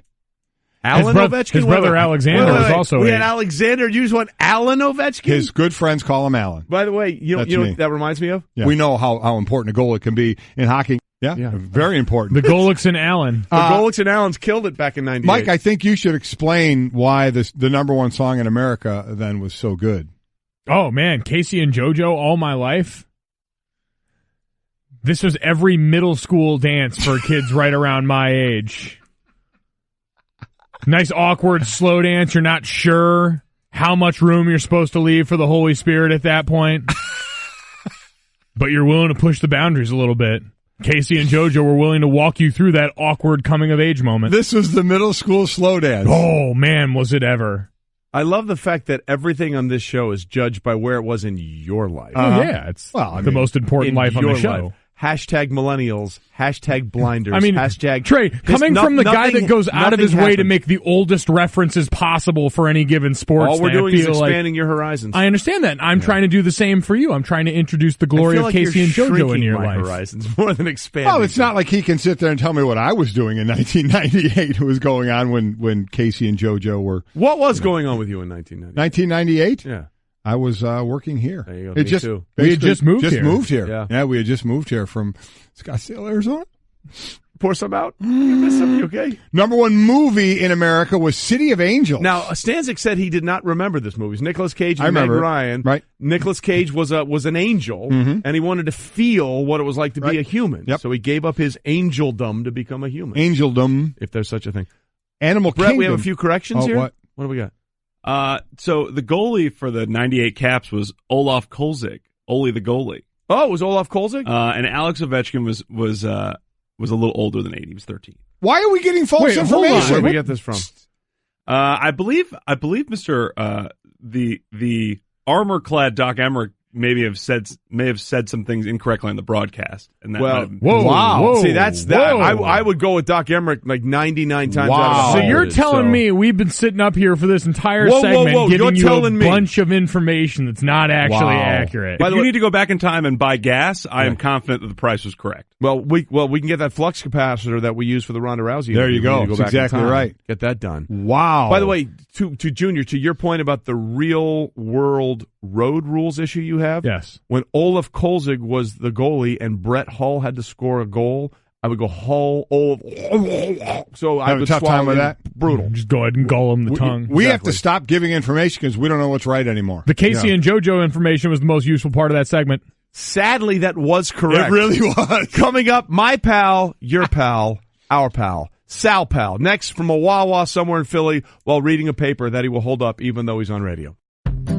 Alan Ovechkin? His brother Alexander was also We $8. had Alexander. You just want Alan Ovechkin? His good friends call him Alan. By the way, you know what that reminds me of? Yeah. We know how important a goalie can be in hockey. Yeah. Very important. The Golics and Allen. The Golics and Allens killed it back in 98. Mike, I think you should explain why the number one song in America then was so good. Oh, man. Casey and JoJo, All My Life. This was every middle school dance for kids right around my age. Nice, awkward, slow dance. You're not sure how much room you're supposed to leave for the Holy Spirit at that point. But you're willing to push the boundaries a little bit. Casey and JoJo were willing to walk you through that awkward coming-of-age moment. This was the middle school slow dance. Oh, man, was it ever. I love the fact that everything on this show is judged by where it was in your life. Oh, yeah. It's the most important life on the show. Life. Hashtag millennials. Hashtag blinders. I mean, hashtag Trey, coming from the guy that goes out of his way to make the oldest references possible for any given sports. All we're doing is expanding your horizons. I understand that. I'm trying to do the same for you. I'm trying to introduce the glory of Casey and JoJo into your life. Horizons more than expanding. Well, it's not like he can sit there and tell me what I was doing in 1998. What was going on when Casey and JoJo were. What was going on with you in 1998? 1998? Yeah. I was working here. There you go. Me too. We had just moved here. Yeah, we had just moved here from Scottsdale, Arizona. Pour some out. You miss some, you okay? Number one movie in America was City of Angels. Now, Stanzik said he did not remember this movie. It was Nicolas Cage and Meg Ryan. Right. Nicolas Cage was an angel, and he wanted to feel what it was like to be a human. Yep. So he gave up his angeldom to become a human. Angeldom. If there's such a thing. Animal Brett, Kingdom. we have a few corrections here. What do we got? So the goalie for the 98 Caps was Olaf Kolzig, Ole the goalie. Oh, it was Olaf Kolzig? And Alex Ovechkin was a little older than 8. He was 13. Why are we getting false information? Where did we get this from? I believe Mr. The armor-clad Doc Emmerich may have said some things incorrectly on the broadcast. And that wow. See, that's that. I would go with Doc Emmerich like 99 times out of 100. So you're telling me we've been sitting up here for this entire segment giving you a bunch of information that's not actually accurate. If you need to go back in time and buy gas, I am confident that the price was correct. Well, we can get that flux capacitor that we use for the Ronda Rousey. There you go. That's exactly right. Get that done. Wow. By the way, to Junior, to your point about the real world road rules issue you have. Yes. When Olaf Kolzig was the goalie and Brett Hull had to score a goal, I would go Hull, Olaf. So I have would a tough time with that. Brutal. Just go ahead and gull him the tongue. We have to stop giving information because we don't know what's right anymore. The Casey and JoJo information was the most useful part of that segment. Sadly, that was correct. It really was. Coming up, my pal, your pal, our pal, Sal Pal. Next from a Wawa somewhere in Philly while reading a paper that he will hold up even though he's on radio.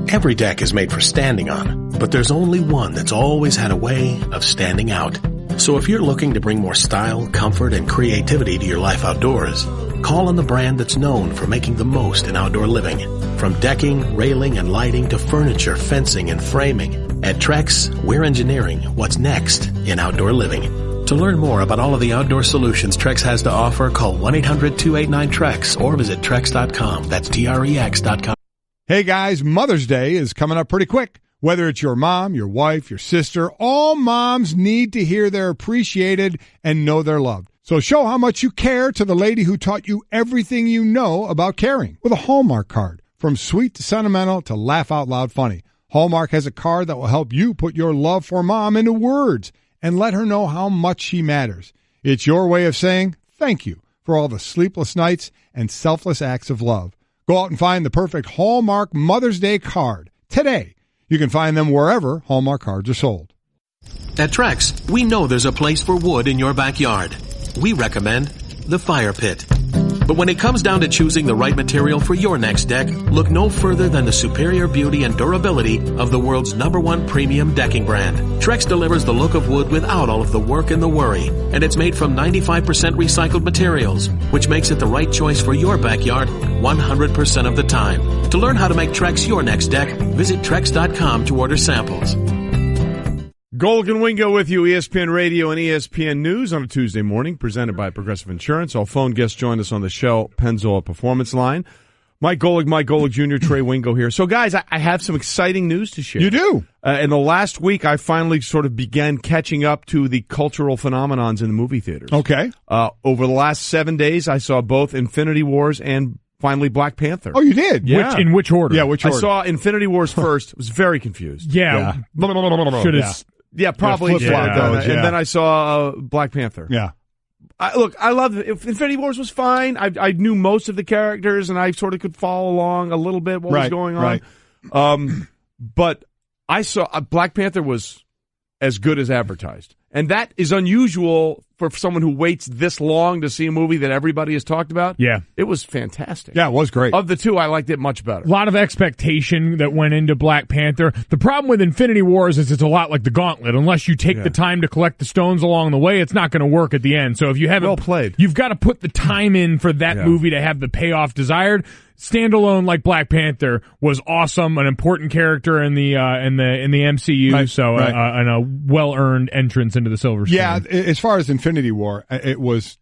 Every deck is made for standing on, but there's only one that's always had a way of standing out. So if you're looking to bring more style, comfort, and creativity to your life outdoors, call on the brand that's known for making the most in outdoor living. From decking, railing, and lighting to furniture, fencing, and framing, at Trex, we're engineering what's next in outdoor living. To learn more about all of the outdoor solutions Trex has to offer, call 1-800-289-TREX or visit Trex.com. That's TREX.com. Hey guys, Mother's Day is coming up pretty quick. Whether it's your mom, your wife, your sister, all moms need to hear they're appreciated and know they're loved. So show how much you care to the lady who taught you everything you know about caring with a Hallmark card. From sweet to sentimental to laugh out loud funny, Hallmark has a card that will help you put your love for mom into words and let her know how much she matters. It's your way of saying thank you for all the sleepless nights and selfless acts of love. Go out and find the perfect Hallmark Mother's Day card today. You can find them wherever Hallmark cards are sold. At Trex, we know there's a place for wood in your backyard. We recommend the fire pit. But when it comes down to choosing the right material for your next deck, look no further than the superior beauty and durability of the world's #1 premium decking brand. Trex delivers the look of wood without all of the work and the worry, and it's made from 95% recycled materials, which makes it the right choice for your backyard 100% of the time. To learn how to make Trex your next deck, visit Trex.com to order samples. Golic and Wingo with you, ESPN Radio and ESPN News on a Tuesday morning, presented by Progressive Insurance. Our phone guests joined us on the Shell Pennzoil Performance Line. Mike Golic Jr., Trey Wingo here. So, guys, I have some exciting news to share. You do? In the last week, I finally sort of began catching up to the cultural phenomenons in the movie theaters. Okay. Over the last 7 days, I saw both Infinity Wars and finally Black Panther. Oh, you did? Yeah. In which order? Yeah, which order? I saw Infinity Wars first. Was very confused. Yeah. Should have... Yeah, probably. flip-flop those, And then I saw Black Panther. Yeah. I love it. Infinity Wars was fine. I knew most of the characters, and I sort of could follow along a little bit what was going on. Right. But I saw Black Panther was as good as advertised. And that is unusual for someone who waits this long to see a movie that everybody has talked about. Yeah. It was fantastic. Yeah, it was great. Of the two, I liked it much better. A lot of expectation that went into Black Panther. The problem with Infinity Wars is it's a lot like the Gauntlet. Unless you take the time to collect the stones along the way, it's not going to work at the end. So if you haven't played, you've got to put the time in for that movie to have the payoff desired. Standalone like Black Panther was awesome, an important character in the MCU, and a well-earned entrance into the silver screen. Yeah, as far as Infinity War, it was,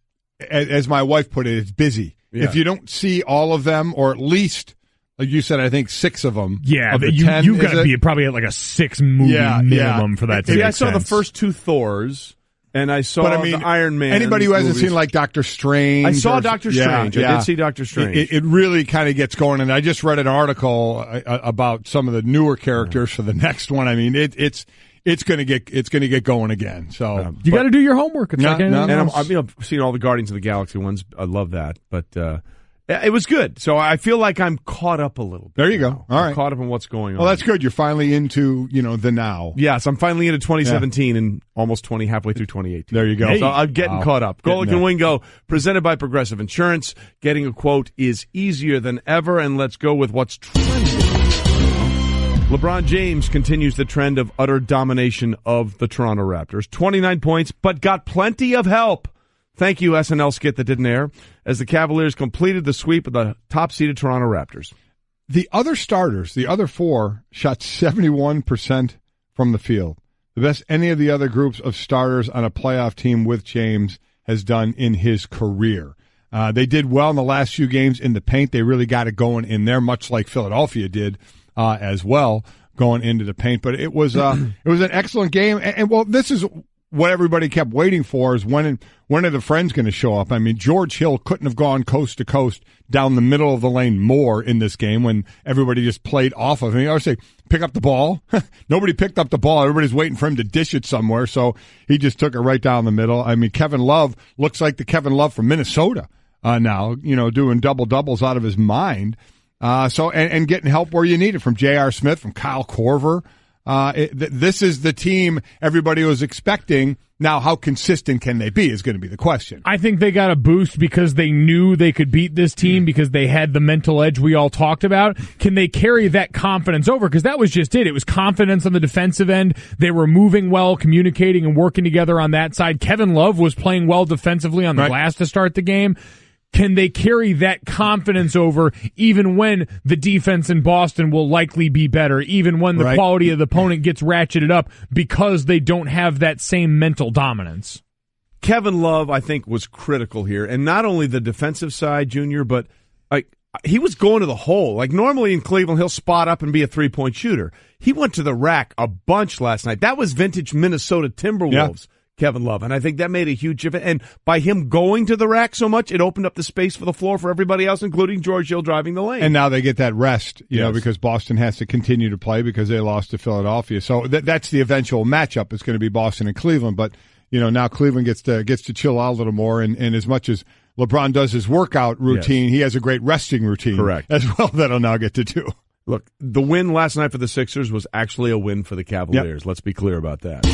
as my wife put it, it's busy. Yeah. If you don't see all of them, or at least, like you said, I think 6 of them. Yeah, you've got to be probably at like a 6 movie minimum for that. I saw the first 2 Thors. And I saw the Iron Man. Anybody who hasn't seen like Doctor Strange. I saw Doctor Strange. I did see Doctor Strange. It really kind of gets going. And I just read an article about some of the newer characters for the next one. I mean, it's going to get going again. So you got to do your homework. It's and I've seen all the Guardians of the Galaxy ones. I love that, but it was good. So I feel like I'm caught up a little bit. There you go. All right. I'm caught up in what's going on. Well, that's good. You're finally into, the now. Yes, I'm finally into 2017 and almost halfway through 2018. There you go. Hey. So I'm getting caught up. Golic and Wingo, presented by Progressive Insurance. Getting a quote is easier than ever, and let's go with what's trending. LeBron James continues the trend of utter domination of the Toronto Raptors. 29 points, but got plenty of help. Thank you, SNL skit that didn't air, as the Cavaliers completed the sweep of the top-seeded Toronto Raptors. The other starters, the other 4, shot 71% from the field. The best any of the other groups of starters on a playoff team with James has done in his career. They did well in the last few games in the paint. They really got it going in there, much like Philadelphia did as well, going into the paint. But it was an excellent game. And this is what everybody kept waiting for, is when are the friends going to show up? I mean, George Hill couldn't have gone coast to coast down the middle of the lane more in this game when everybody just played off of him. I would say, pick up the ball. Nobody picked up the ball. Everybody's waiting for him to dish it somewhere, so he just took it right down the middle. I mean, Kevin Love looks like the Kevin Love from Minnesota now, doing double-doubles out of his mind. And getting help where you need it, from J.R. Smith, from Kyle Korver. This is the team everybody was expecting. Now, how consistent can they be is going to be the question. I think they got a boost because they knew they could beat this team because they had the mental edge we all talked about. Can they carry that confidence over? Because that was just it. It was confidence on the defensive end. They were moving well, communicating and working together on that side. Kevin Love was playing well defensively on the glass to start the game. Can they carry that confidence over even when the defense in Boston will likely be better, even when the quality of the opponent gets ratcheted up because they don't have that same mental dominance? Kevin Love, I think, was critical here. And not only the defensive side, Junior, but he was going to the hole. Like normally in Cleveland, he'll spot up and be a three-point shooter. He went to the rack a bunch last night. That was vintage Minnesota Timberwolves. Yeah. Kevin Love, and I think that made a huge difference. And by him going to the rack so much, it opened up the space for the floor for everybody else, including George Hill driving the lane. And now they get that rest, because Boston has to continue to play because they lost to Philadelphia. So that's the eventual matchup. It's going to be Boston and Cleveland. But now Cleveland gets to chill out a little more. And as much as LeBron does his workout routine, he has a great resting routine as well that he'll now get to do. Look, the win last night for the Sixers was actually a win for the Cavaliers. Yep. Let's be clear about that.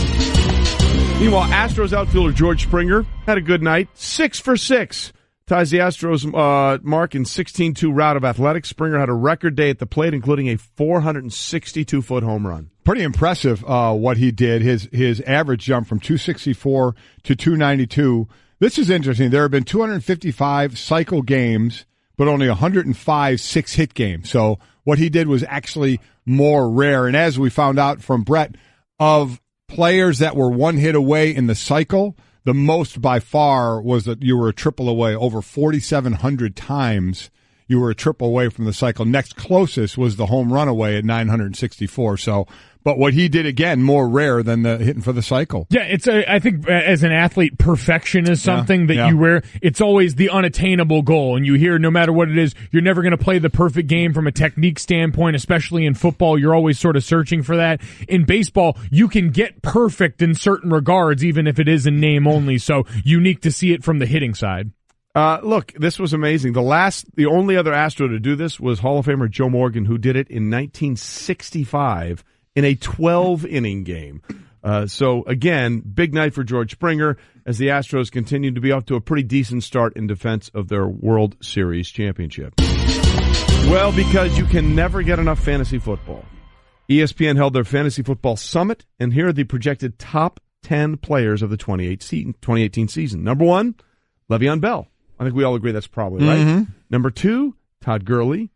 Meanwhile, Astros outfielder George Springer had a good night. 6 for 6. Ties the Astros mark in 16-2 rout of athletics. Springer had a record day at the plate, including a 462-foot home run. Pretty impressive what he did. His average jump from 264 to 292. This is interesting. There have been 255 cycle games, but only 105 six-hit games. So what he did was actually more rare. And as we found out from Brett, of players that were one hit away in the cycle, the most by far was that you were a triple away. Over 4,700 times you were a triple away from the cycle. Next closest was the home run away at 964. So, but what he did, again, more rare than the hitting for the cycle. Yeah, I think as an athlete, perfection is something that you wear. It's always the unattainable goal. And you hear, no matter what it is, you're never going to play the perfect game from a technique standpoint, especially in football. You're always sort of searching for that. In baseball, you can get perfect in certain regards, even if it is in name only. So unique to see it from the hitting side. Look, this was amazing. The only other Astro to do this was Hall of Famer Joe Morgan, who did it in 1965 in a 12-inning game. So, again, big night for George Springer as the Astros continue to be off to a pretty decent start in defense of their World Series championship. Well, because you can never get enough fantasy football. ESPN held their Fantasy Football Summit, and here are the projected top 10 players of the 2018 season. Number 1, Le'Veon Bell. I think we all agree that's probably right. Mm-hmm. Number 2, Todd Gurley.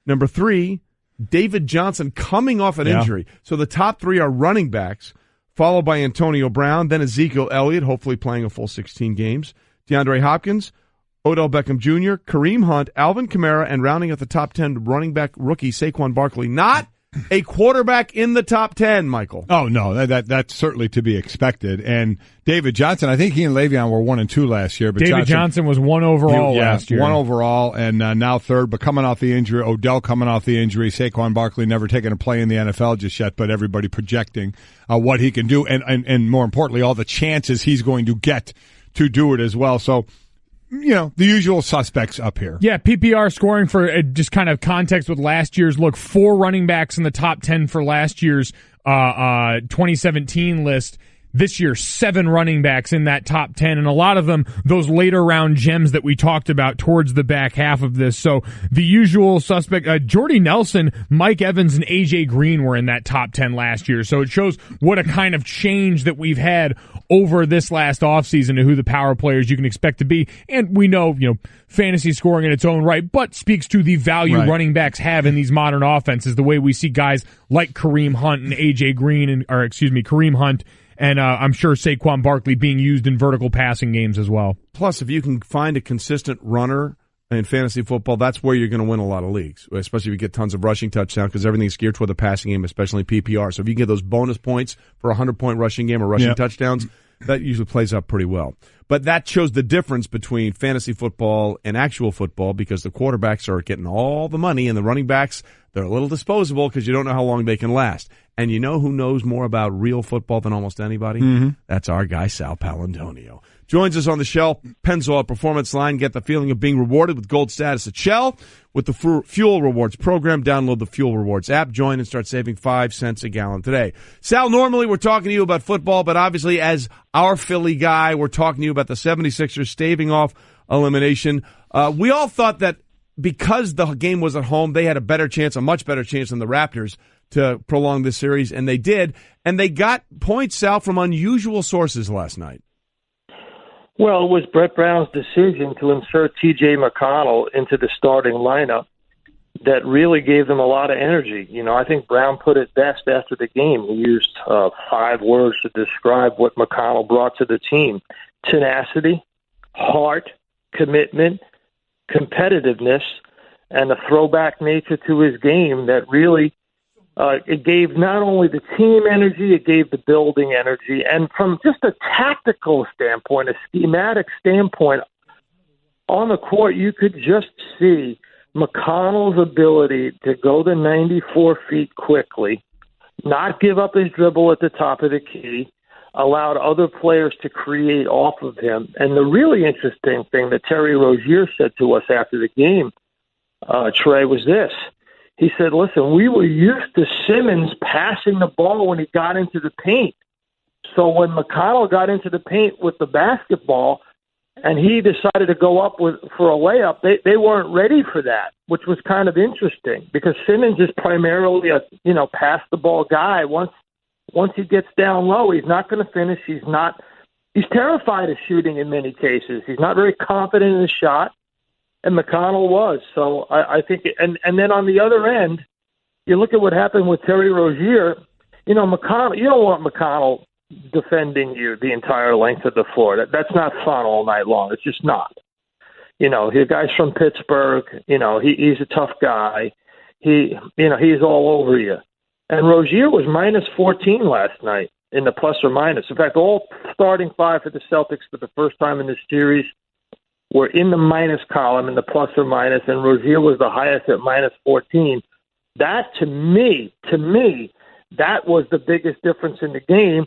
Number 3, David Johnson coming off an injury. So the top 3 are running backs, followed by Antonio Brown, then Ezekiel Elliott, hopefully playing a full 16 games, DeAndre Hopkins, Odell Beckham Jr., Kareem Hunt, Alvin Kamara, and rounding out the top 10 running back rookie Saquon Barkley. Not a quarterback in the top 10, Michael. Oh, no, that's certainly to be expected. And David Johnson, I think he and Le'Veon were 1 and 2 last year. But David Johnson was 1 overall last year. 1 overall, and now 3rd, but coming off the injury. Odell coming off the injury. Saquon Barkley never taken a play in the NFL just yet, but everybody projecting what he can do, and more importantly, all the chances he's going to get to do it as well. So, the usual suspects up here. Yeah, PPR scoring for just kind of context with last year's look, 4 running backs in the top 10 for last year's 2017 list. This year, 7 running backs in that top 10, and a lot of them, those later round gems that we talked about towards the back half of this. So the usual suspect, Jordy Nelson, Mike Evans, and A.J. Green were in that top 10 last year. So it shows what a kind of change that we've had over this last offseason and who the power players you can expect to be. And we know, fantasy scoring in its own right, but speaks to the value running backs have in these modern offenses, the way we see guys like Kareem Hunt and A.J. Green, Kareem Hunt, and I'm sure Saquon Barkley being used in vertical passing games as well. Plus, if you can find a consistent runner in fantasy football, that's where you're going to win a lot of leagues, especially if you get tons of rushing touchdowns, because everything's geared toward the passing game, especially PPR. So if you get those bonus points for a 100-point rushing game or rushing touchdowns, that usually plays up pretty well. But that shows the difference between fantasy football and actual football, because the quarterbacks are getting all the money and the running backs, they're a little disposable because you don't know how long they can last. And you know who knows more about real football than almost anybody? Mm-hmm. That's our guy, Sal Paolantonio. Joins us on the Shell Pennzoil Performance Line. Get the feeling of being rewarded with gold status at Shell. With the Fuel Rewards program, download the Fuel Rewards app, join, and start saving 5 cents a gallon today. Sal, normally we're talking to you about football, but obviously as our Philly guy, we're talking to you about the 76ers staving off elimination. We all thought that because the game was at home, they had a much better chance than the Raptors to prolong this series, and they did. And they got points, Sal, from unusual sources last night. Well, it was Brett Brown's decision to insert T.J. McConnell into the starting lineup that really gave them a lot of energy. I think Brown put it best after the game. He used 5 words to describe what McConnell brought to the team: tenacity, heart, commitment, competitiveness, and a throwback nature to his game that really it gave not only the team energy, it gave the building energy. And from just a tactical standpoint, a schematic standpoint, on the court, you could just see McConnell's ability to go the 94 feet quickly, not give up his dribble at the top of the key, allowed other players to create off of him. And the really interesting thing that Terry Rozier said to us after the game, Trey, was this. he said, listen, we were used to Simmons passing the ball when he got into the paint. So when McConnell got into the paint with the basketball and he decided to go up for a layup, they weren't ready for that, which was kind of interesting because Simmons is primarily a pass the ball guy. Once he gets down low, he's not going to finish. He's terrified of shooting in many cases. He's not very confident in his shot, and McConnell was. So I think, and then on the other end, you look at what happened with Terry Rozier. McConnell. You don't want McConnell defending you the entire length of the floor. That's not fun all night long. It's just not. The guy's from Pittsburgh. He's a tough guy. He's all over you. And Rozier was minus 14 last night in the plus or minus. In fact, all starting five for the Celtics for the first time in this series were in the minus column in the plus or minus, and Rozier was the highest at minus 14. That, to me, that was the biggest difference in the game.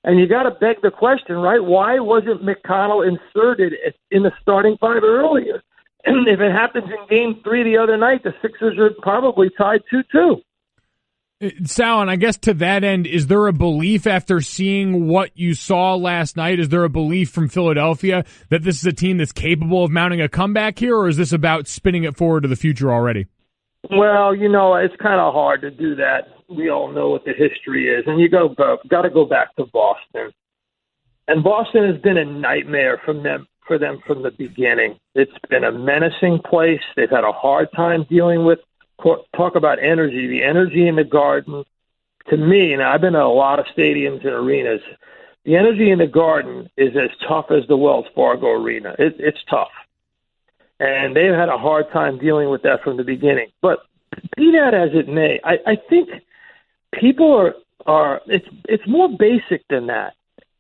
And you got to beg the question, right? Why wasn't McConnell inserted in the starting five earlier? And if it happens in Game 3 the other night, the Sixers are probably tied 2-2. Sal, and I guess to that end, is there a belief after seeing what you saw last night, is there a belief from Philadelphia that this is a team that's capable of mounting a comeback here, or is this about spinning it forward to the future already? Well, it's kind of hard to do that. We all know what the history is, and you got to go back to Boston. And Boston has been a nightmare for them from the beginning. It's been a menacing place. They've had a hard time dealing with. Talk about energy. The energy in the Garden, to me, and I've been to a lot of stadiums and arenas, the energy in the Garden is as tough as the Wells Fargo Arena. It's tough. And they've had a hard time dealing with that from the beginning. But be that as it may, I think people are it's more basic than that.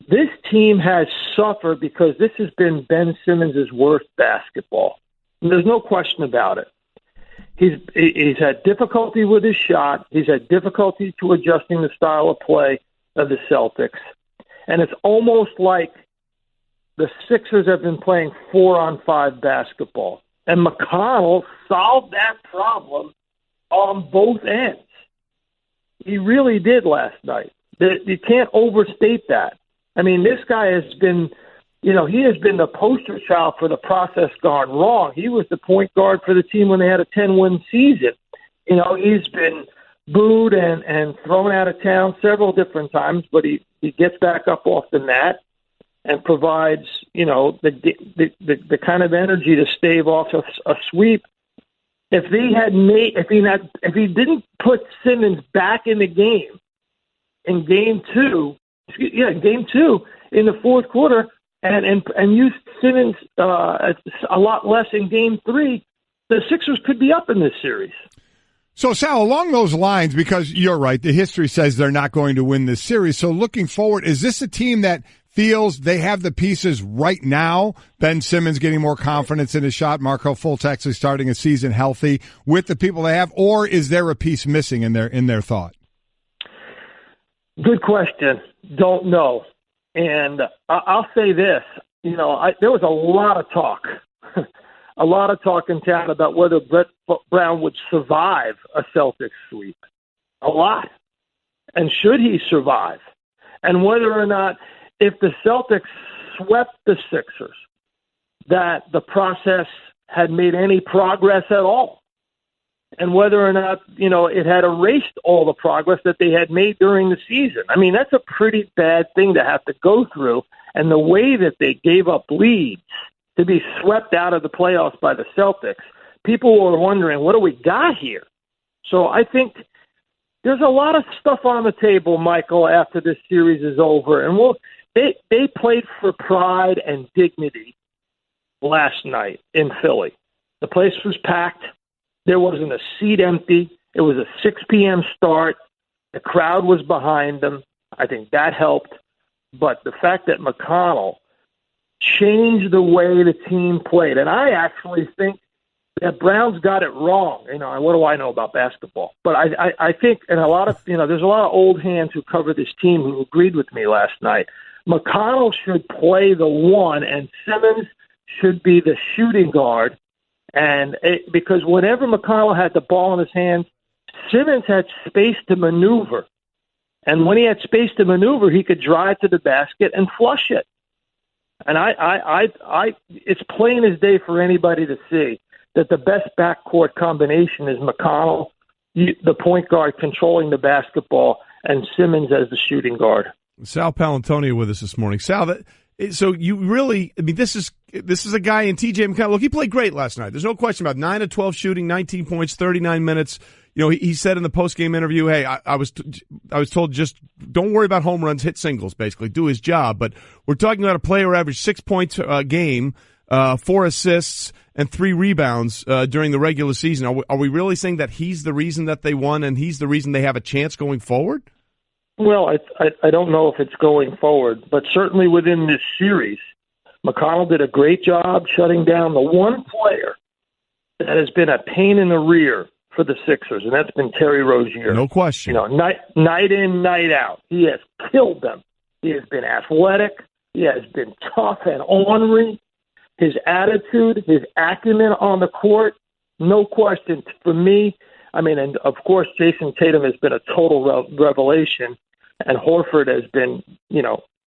This team has suffered because this has been Ben Simmons' worst basketball. And there's no question about it. He's had difficulty with his shot. He's had difficulty to adjusting the style of play of the Celtics. And it's almost like the Sixers have been playing 4-on-5 basketball. And McConnell solved that problem on both ends. He really did last night. You can't overstate that. I mean, this guy has been, he has been the poster child for the process gone wrong. He was the point guard for the team when they had a 10-win season. He's been booed and thrown out of town several different times, but he gets back up off the mat and provides, the kind of energy to stave off a sweep. If he didn't put Simmons back in the game in Game 2 in the fourth quarter, and used Simmons a lot less in Game 3, the Sixers could be up in this series. So, Sal, along those lines, because you're right, the history says they're not going to win this series. So looking forward, is this a team that feels they have the pieces right now? Ben Simmons getting more confidence in his shot, Markelle Fultz actually starting a season healthy with the people they have, or is there a piece missing in their thought? Good question. Don't know. And I'll say this, there was a lot of talk in town about whether Brett Brown would survive a Celtics sweep. A lot. And should he survive? And whether or not, if the Celtics swept the Sixers, that the process had made any progress at all. And whether or not, it had erased all the progress that they had made during the season. I mean, that's a pretty bad thing to have to go through. And the way that they gave up leads to be swept out of the playoffs by the Celtics, people were wondering, what do we got here? So I think there's a lot of stuff on the table, Michael, after this series is over. And they played for pride and dignity last night in Philly. The place was packed. There wasn't a seat empty. It was a 6 p.m. start. The crowd was behind them. I think that helped. But the fact that McConnell changed the way the team played, and I actually think that Brown's got it wrong. What do I know about basketball? But I think, and there's a lot of old hands who cover this team who agreed with me last night. McConnell should play the one, and Simmons should be the shooting guard. Because whenever McConnell had the ball in his hands, Simmons had space to maneuver. And when he had space to maneuver, he could drive to the basket and flush it. And it's plain as day for anybody to see that the best backcourt combination is McConnell, the point guard controlling the basketball, and Simmons as the shooting guard. Sal Paolantonio with us this morning. Sal, so you really, this is a guy in TJ McConnell. Look, he played great last night. There's no question about 9 of 12 shooting, 19 points, 39 minutes. He said in the post-game interview, hey, I was told just don't worry about home runs, hit singles, basically, do his job. But we're talking about a player who averaged 6 points a game, 4 assists, and 3 rebounds during the regular season. Are we really saying that he's the reason that they won and he's the reason they have a chance going forward? Well, I don't know if it's going forward, but certainly within this series, McConnell did a great job shutting down the one player that has been a pain in the rear for the Sixers, and that's been Terry Rozier. No question. Night in, night out. He has killed them. He has been athletic. He has been tough and ornery. His attitude, his acumen on the court, no question. For me, and of course, Jason Tatum has been a total revelation, and Horford has been,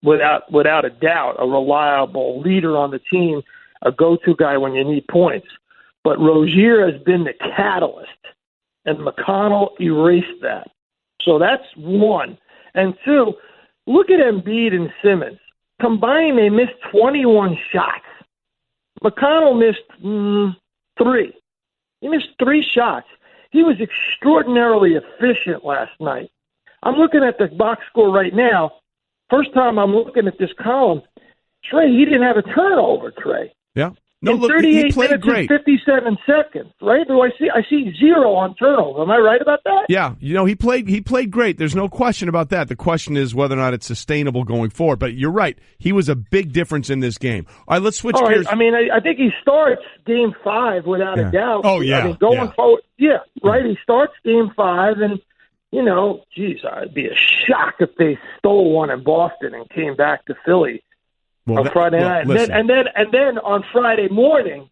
without a doubt, a reliable leader on the team, a go-to guy when you need points. But Rozier has been the catalyst, and McConnell erased that. So that's one. And two, look at Embiid and Simmons. Combined, they missed 21 shots. McConnell missed 3. He missed 3 shots. He was extraordinarily efficient last night. I'm looking at the box score right now. First time I'm looking at this column. Trey, he didn't have a turnover, Trey. Yeah. No, look, 38 he played minutes great. And 57 seconds, right? I see 0 on turnover. Am I right about that? Yeah. He played great. There's no question about that. The question is whether or not it's sustainable going forward. But you're right. He was a big difference in this game. All right, let's switch gears. I think he starts game 5 without a doubt. Oh, yeah. Going forward, right. He starts game 5 and, I'd be a shock if they stole one in Boston and came back to Philly. On Friday night. And then on Friday morning,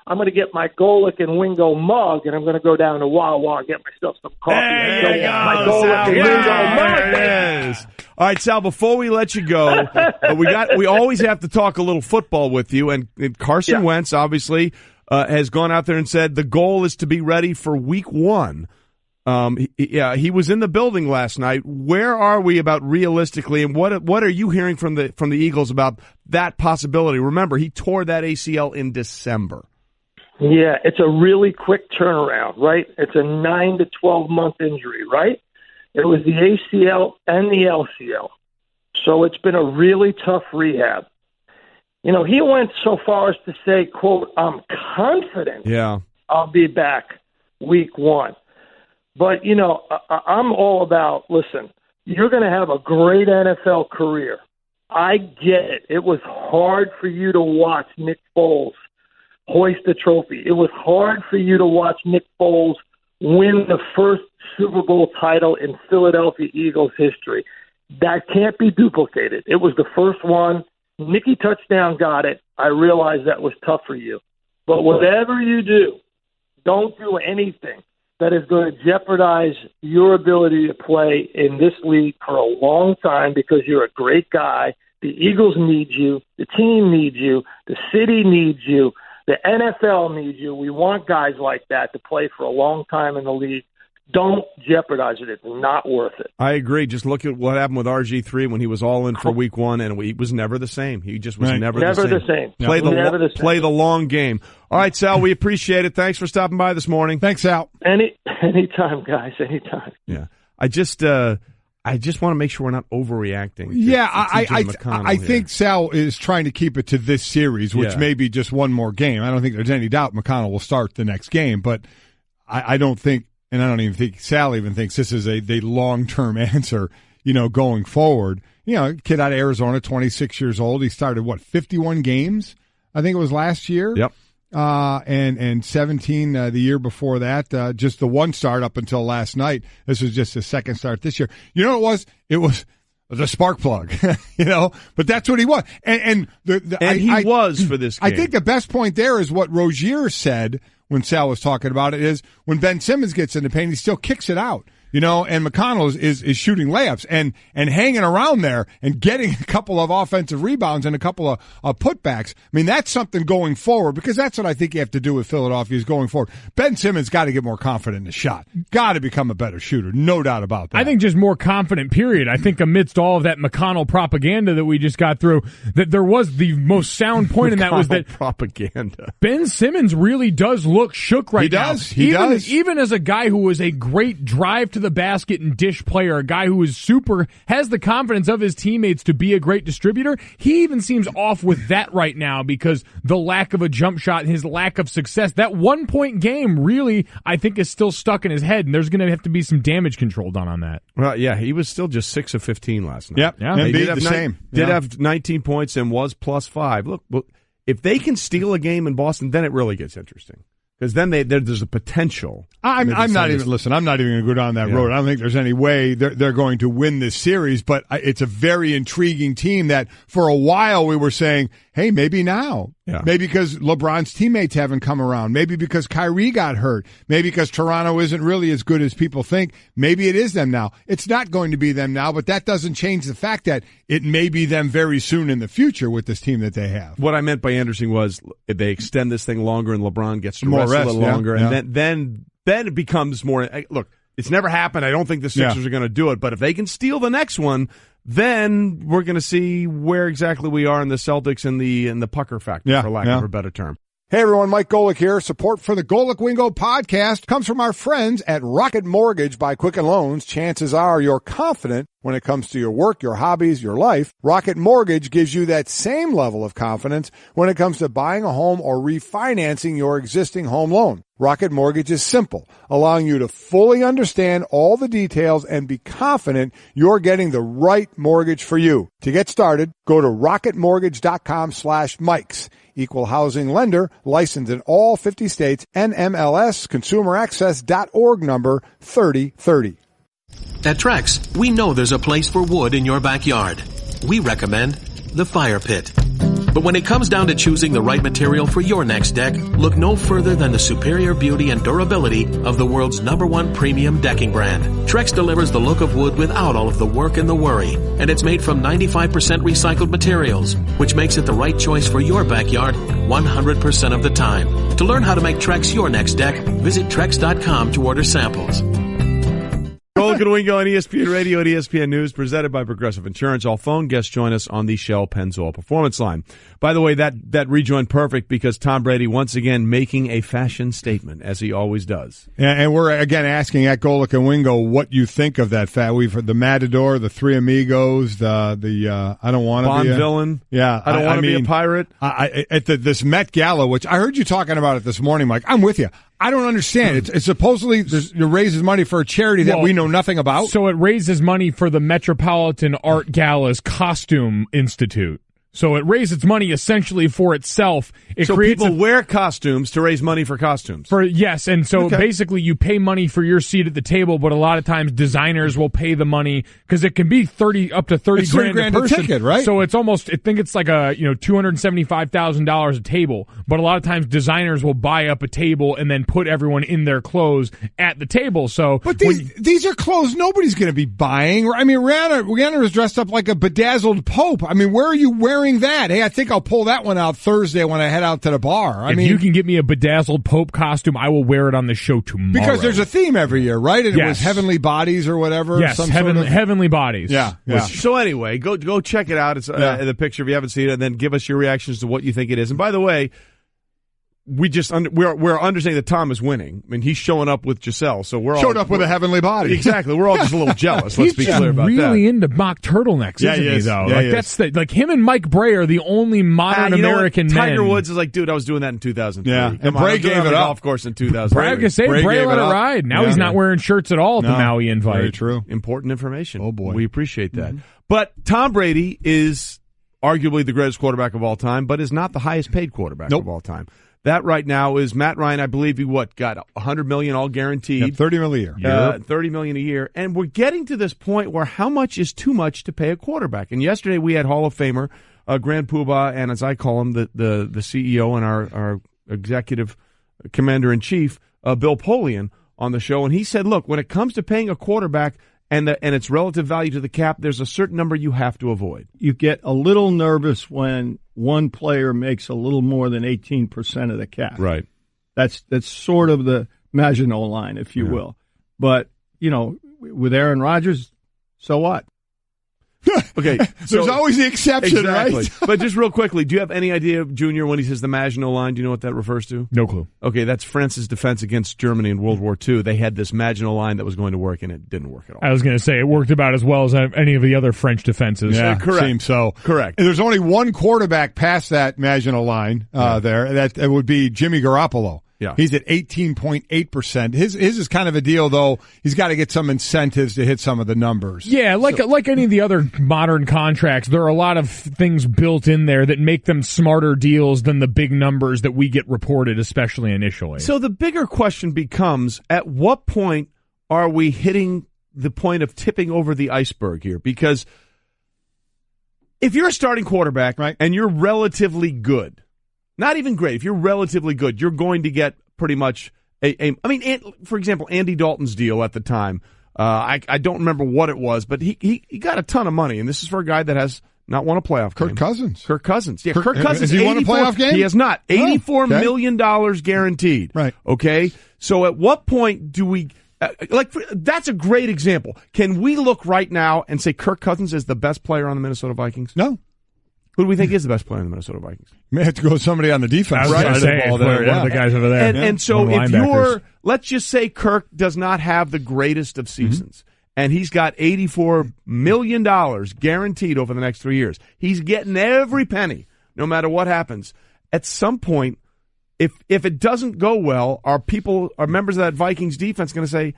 I'm going to get my Golic and Wingo mug, and I'm going to go down to Wawa and get myself some coffee. There you go, my Golic and Wingo mug. There it is. All right, Sal, before we let you go, we always have to talk a little football with you, and Carson Wentz obviously has gone out there and said the goal is to be ready for week 1. He was in the building last night. Where are we about realistically, and what are you hearing from the Eagles about that possibility? Remember, he tore that ACL in December. Yeah, it's a really quick turnaround, right? It's a 9 to 12 month injury, right? It was the ACL and the LCL, so it's been a really tough rehab. He went so far as to say, "quote I'm confident, I'll be back week 1." But, I'm all about, listen, you're going to have a great NFL career. I get it. It was hard for you to watch Nick Foles hoist the trophy. It was hard for you to watch Nick Foles win the first Super Bowl title in Philadelphia Eagles history. That can't be duplicated. It was the first one. Nicky Touchdown got it. I realize that was tough for you. But whatever you do, don't do anything that is going to jeopardize your ability to play in this league for a long time, because you're a great guy. The Eagles need you. The team needs you. The city needs you. The NFL needs you. We want guys like that to play for a long time in the league. Don't jeopardize it. It's not worth it. I agree. Just look at what happened with RG3 when he was all in for week 1, and he was never the same. He just was never the same. Play the long game. All right, Sal, we appreciate it. Thanks for stopping by this morning. Thanks, Sal. Anytime, guys. Anytime. Yeah. I just want to make sure we're not overreacting. I think Sal is trying to keep it to this series, which may be just one more game. I don't think there's any doubt McConnell will start the next game, but I don't think, and I don't even think Sal even thinks this is a long-term answer, going forward. Kid out of Arizona, 26 years old. He started, 51 games, I think it was last year? Yep. And 17 the year before that. Just the one start up until last night. This was just his second start this year. You know what it was? It was the spark plug, but that's what he was. And he was for this game. I think the best point there is what Rozier said when Sal was talking about it is when Ben Simmons gets in the paint, he still kicks it out. And McConnell is shooting layups and hanging around there and getting a couple of offensive rebounds and a couple of putbacks. I mean, that's something going forward because that's what I think you have to do with Philadelphia is going forward. Ben Simmons got to get more confident in the shot. Got to become a better shooter. No doubt about that. I think just more confident, period. I think amidst all of that McConnell propaganda that we just got through, that there was the most sound point in that was that propaganda. Ben Simmons really does look shook right now. He does. Even as a guy who was a great drive to the basket and dish player, a guy who is has the confidence of his teammates to be a great distributor, he even seems off with that right now because the lack of a jump shot and his lack of success. That 1-point game really, I think, is still stuck in his head, and there's going to have to be some damage control done on that. Well, yeah, he was still just 6 of 15 last night. Yep, and beat the same. Did have 19 points and was +5. Look, if they can steal a game in Boston, then it really gets interesting. Because then there's a potential. I'm not even going to go down that road. I don't think there's any way they're going to win this series, but it's a very intriguing team that for a while we were saying, hey, maybe now. Yeah. Maybe because LeBron's teammates haven't come around. Maybe because Kyrie got hurt. Maybe because Toronto isn't really as good as people think. Maybe it is them now. It's not going to be them now, but that doesn't change the fact that it may be them very soon in the future with this team that they have. What I meant by interesting was if they extend this thing longer and LeBron gets to rest a little longer, and then it becomes more. Look, it's never happened. I don't think the Sixers are going to do it, but if they can steal the next one, then we're going to see where exactly we are in the Celtics and the pucker factor, for lack of a better term. Hey everyone, Mike Golic here. Support for the Golic Wingo podcast comes from our friends at Rocket Mortgage by Quicken Loans. Chances are you're confident when it comes to your work, your hobbies, your life. Rocket Mortgage gives you that same level of confidence when it comes to buying a home or refinancing your existing home loan. Rocket Mortgage is simple, allowing you to fully understand all the details and be confident you're getting the right mortgage for you. To get started, go to rocketmortgage.com/Mikes. Equal housing lender, licensed in all 50 states, NMLS, consumeraccess.org number 3030. At Trex, we know there's a place for wood in your backyard. We recommend the fire pit. But when it comes down to choosing the right material for your next deck, look no further than the superior beauty and durability of the world's #1 premium decking brand. Trex delivers the look of wood without all of the work and the worry, and it's made from 95% recycled materials, which makes it the right choice for your backyard 100% of the time. To learn how to make Trex your next deck, visit Trex.com to order samples. Golic and Wingo on ESPN Radio and ESPN News, presented by Progressive Insurance. All phone guests join us on the Shell Pennzoil Performance Line. By the way, that rejoined perfect because Tom Brady once again making a fashion statement, as he always does. And we're again asking at Golic and Wingo what you think of that fact. We've heard the Matador, the Three Amigos, the I don't want to Bond be a villain. Yeah, I don't want to be a pirate. At this Met Gala, which I heard you talking about it this morning, Mike. I'm with you. I don't understand. It's supposedly it raises money for a charity that we know nothing about. So it raises money for the Metropolitan Art Gala's Costume Institute. So it raises money essentially for itself. People wear costumes to raise money for costumes. Yes, and so basically you pay money for your seat at the table, but a lot of times designers will pay the money because it can be up to 30 grand a person. Ticket, right? So it's almost, I think it's like $275,000 a table, but a lot of times designers will buy up a table and then put everyone in their clothes at the table. So, but these are clothes nobody's going to be buying. I mean, Rihanna was dressed up like a bedazzled pope. I mean, where are you wearing that? Hey, I think I'll pull that one out Thursday when I head out to the bar. If you can get me a bedazzled Pope costume, I will wear it on the show tomorrow. Because there's a theme every year, right? And it was Heavenly Bodies or whatever. Yes, Heavenly Bodies. Yeah. So anyway, go check it out. It's the picture if you haven't seen it, and then give us your reactions to what you think it is. And by the way, we're understanding that Tom is winning. I mean, he's showing up with Giselle, so showed up with a heavenly body. Exactly. We're all just a little jealous. Let's be clear about that. He's really into mock turtlenecks, isn't he? Though, that's him and Mike Bray are the only modern American men. Tiger Woods is like, dude, I was doing that in 2003. Yeah, and Bray gave it up. Golf course in 2003. Bray let it ride. Now he's not wearing shirts at all at the Maui invite. Very true. Important information. Oh boy, we appreciate that. Mm-hmm. But Tom Brady is arguably the greatest quarterback of all time, but is not the highest paid quarterback of all time. That right now is Matt Ryan. I believe he got $100 million all guaranteed. Yep, $30 million a year. $30 million a year, and we're getting to this point where how much is too much to pay a quarterback? And yesterday we had Hall of Famer Grand Poobah, and as I call him, the CEO and our executive commander in chief, Bill Polian, on the show, and he said, "Look, when it comes to paying a quarterback and its relative value to the cap, there's a certain number you have to avoid." You get a little nervous when one player makes a little more than 18% of the cap. Right. That's sort of the Maginot line, if you will. But, with Aaron Rodgers, so what? Okay, there's always the exception, exactly. right? But just real quickly, do you have any idea, Junior, when he says the Maginot Line, do you know what that refers to? No clue. Okay, that's France's defense against Germany in World War II. They had this Maginot Line that was going to work, and it didn't work at all. I was going to say, it worked about as well as any of the other French defenses. Yeah, correct. Seems so. Correct. And there's only one quarterback past that Maginot Line there. That it would be Jimmy Garoppolo. Yeah. He's at 18.8%. His is kind of a deal, though. He's got to get some incentives to hit some of the numbers. Yeah, like any of the other modern contracts, there are a lot of things built in there that make them smarter deals than the big numbers that we get reported, especially initially. So the bigger question becomes, at what point are we hitting the point of tipping over the iceberg here? Because if you're a starting quarterback and you're relatively good, not even great. If you're relatively good, you're going to get pretty much for example, Andy Dalton's deal at the time. I don't remember what it was, but he got a ton of money, and this is for a guy that has not won a playoff game. Kirk Cousins. Yeah, Kirk Cousins. Has he won a playoff game? He has not. $84 million guaranteed. Right. Okay. So at what point do we? That's a great example. Can we look right now and say Kirk Cousins is the best player on the Minnesota Vikings? No. Who do we think is the best player on the Minnesota Vikings? May have to go with somebody on the defense. Right. One of the guys over there. And so if let's just say Kirk does not have the greatest of seasons, and he's got $84 million guaranteed over the next 3 years. He's getting every penny, no matter what happens. At some point, if it doesn't go well, are members of that Vikings defense going to say,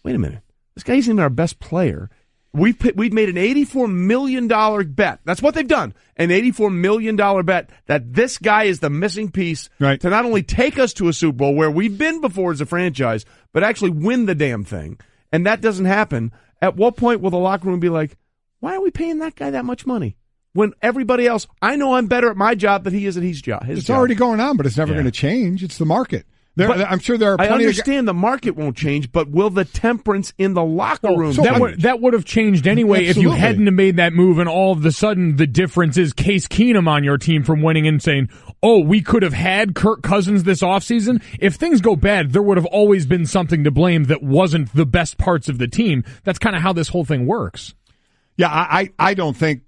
wait a minute, this guy isn't even our best player. We've made an $84 million bet. That's what they've done. An $84 million bet that this guy is the missing piece to not only take us to a Super Bowl where we've been before as a franchise, but actually win the damn thing. And that doesn't happen. At what point will the locker room be like, why are we paying that guy that much money? When everybody else, I know I'm better at my job than he is at his job. It's already going on, but it's never going to change. It's the market. I'm sure there are plenty I understand the market won't change, but will the temperance in the locker room change? That would have changed anyway if you hadn't have made that move, and all of a sudden the difference is Case Keenum on your team from winning and saying, oh, we could have had Kirk Cousins this offseason. If things go bad, there would have always been something to blame that wasn't the best parts of the team. That's kind of how this whole thing works. Yeah, I don't think,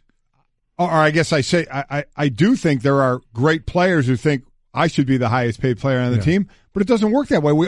or I guess I do think there are great players who think I should be the highest paid player on the team, but it doesn't work that way.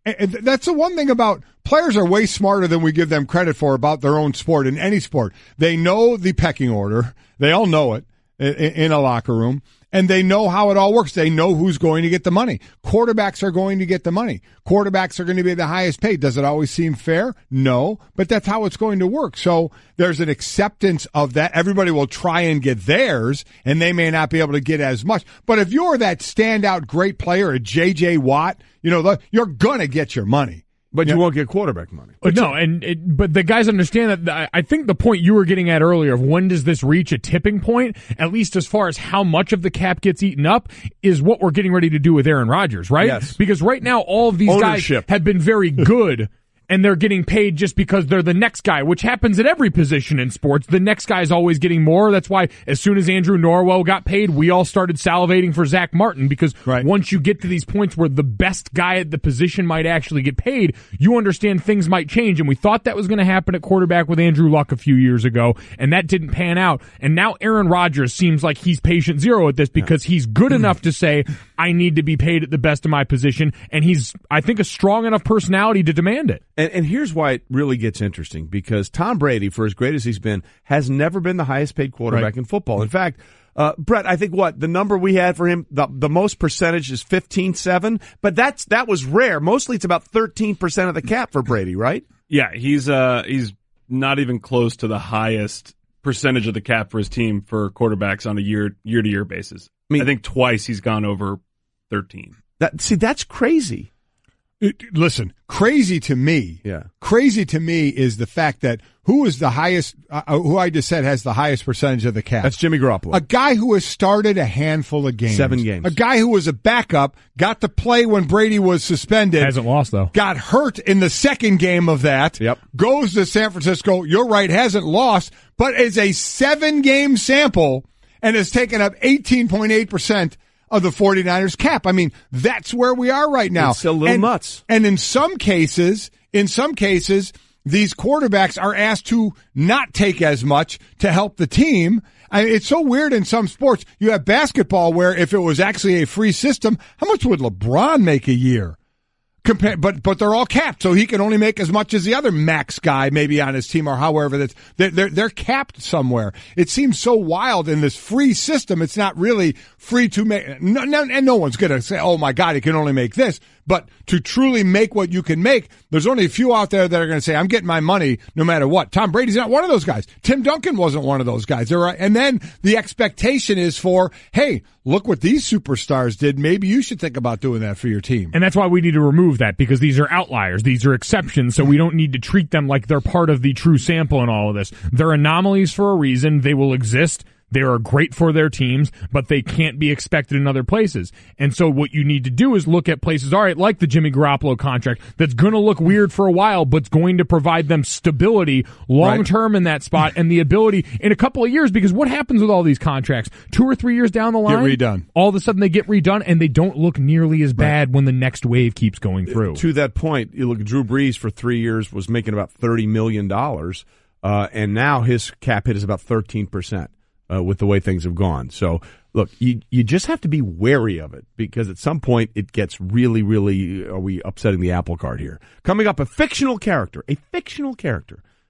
And that's the one thing about players are way smarter than we give them credit for about their own sport in any sport. They know the pecking order. They all know it in a locker room. And they know how it all works. They know who's going to get the money. Quarterbacks are going to get the money. Quarterbacks are going to be the highest paid. Does it always seem fair? No, but that's how it's going to work. So there's an acceptance of that. Everybody will try and get theirs, and they may not be able to get as much. But if you're that standout great player, a J.J. Watt, you're going to get your money. But you won't get quarterback money. But but the guys understand that. I think the point you were getting at earlier of when does this reach a tipping point, at least as far as how much of the cap gets eaten up, is what we're getting ready to do with Aaron Rodgers, right? Yes. Because right now all of these guys have been very good. And they're getting paid just because they're the next guy, which happens at every position in sports. The next guy is always getting more. That's why as soon as Andrew Norwell got paid, we all started salivating for Zach Martin, because once you get to these points where the best guy at the position might actually get paid, you understand things might change. And we thought that was going to happen at quarterback with Andrew Luck a few years ago, and that didn't pan out. And now Aaron Rodgers seems like he's patient zero at this because he's good enough to say, I need to be paid at the best of my position. And he's, I think, a strong enough personality to demand it. And here's why it really gets interesting, because Tom Brady, for as great as he's been, has never been the highest paid quarterback in football. In fact, Brett, I think the number we had for him, the most percentage is 15.7, but that was rare. Mostly it's about 13% of the cap for Brady, right? Yeah, he's not even close to the highest percentage of the cap for his team for quarterbacks on a year-to-year basis. I think twice he's gone over 13. That's crazy. Listen, crazy to me is the fact that who is the highest, who I just said has the highest percentage of the cap. That's Jimmy Garoppolo. A guy who has started a handful of games. 7 games. A guy who was a backup, got to play when Brady was suspended. Hasn't lost, though. Got hurt in the second game of that. Yep. Goes to San Francisco. You're right, hasn't lost, but is a 7-game sample and has taken up 18.8% of the 49ers cap. I mean, that's where we are right now. It's a little nuts. And in some cases, these quarterbacks are asked to not take as much to help the team. I mean, it's so weird in some sports. You have basketball where if it was actually a free system, how much would LeBron make a year? But they're all capped, so he can only make as much as the other max guy maybe on his team or however they're capped somewhere. It seems so wild in this free system. It's not really free to make, and no one's going to say, oh my God, he can only make this. But to truly make what you can make, there's only a few out there that are going to say, I'm getting my money no matter what. Tom Brady's not one of those guys. Tim Duncan wasn't one of those guys. And then the expectation is for, hey, look what these superstars did. Maybe you should think about doing that for your team. And that's why we need to remove that, because these are outliers. These are exceptions, so we don't need to treat them like they're part of the true sample in all of this. They're anomalies for a reason. They will exist. They are great for their teams, but they can't be expected in other places. And so what you need to do is look at places, all right, like the Jimmy Garoppolo contract, that's going to look weird for a while, but it's going to provide them stability long-term in that spot and the ability in a couple of years, because what happens with all these contracts? 2 or 3 years down the line, get redone. All of a sudden they get redone, and they don't look nearly as bad when the next wave keeps going through. To that point, you look at Drew Brees for 3 years was making about $30 million, and now his cap hit is about 13%. With the way things have gone. So, look, you just have to be wary of it, because at some point it gets really, really, are we upsetting the apple cart here? Coming up, a fictional character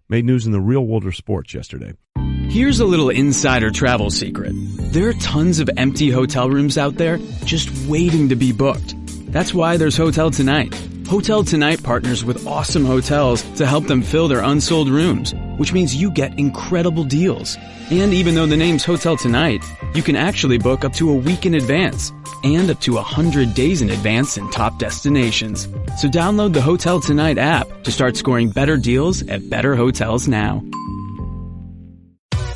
made news in the real world of sports yesterday. Here's a little insider travel secret. There are tons of empty hotel rooms out there just waiting to be booked. That's why there's Hotel Tonight. Hotel Tonight partners with awesome hotels to help them fill their unsold rooms, which means you get incredible deals. And even though the name's Hotel Tonight, you can actually book up to a week in advance and up to 100 days in advance in top destinations. So download the Hotel Tonight app to start scoring better deals at better hotels now.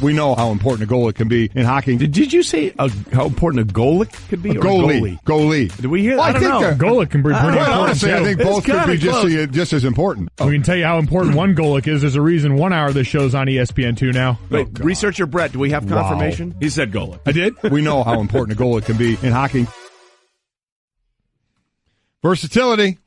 We know how important a goalie can be in hockey. Did you say how important a Golic could be? Goalie. Did we hear that? Well, I don't know. Golic can be pretty important. Honestly, I think both could be just as important. We can tell you how important one Golic is. There's a reason 1 hour of this show's on ESPN2 now. Wait, researcher Brett, do we have confirmation? Wow. He said Golic. I did? We know how important a goalie can be in hockey. Versatility.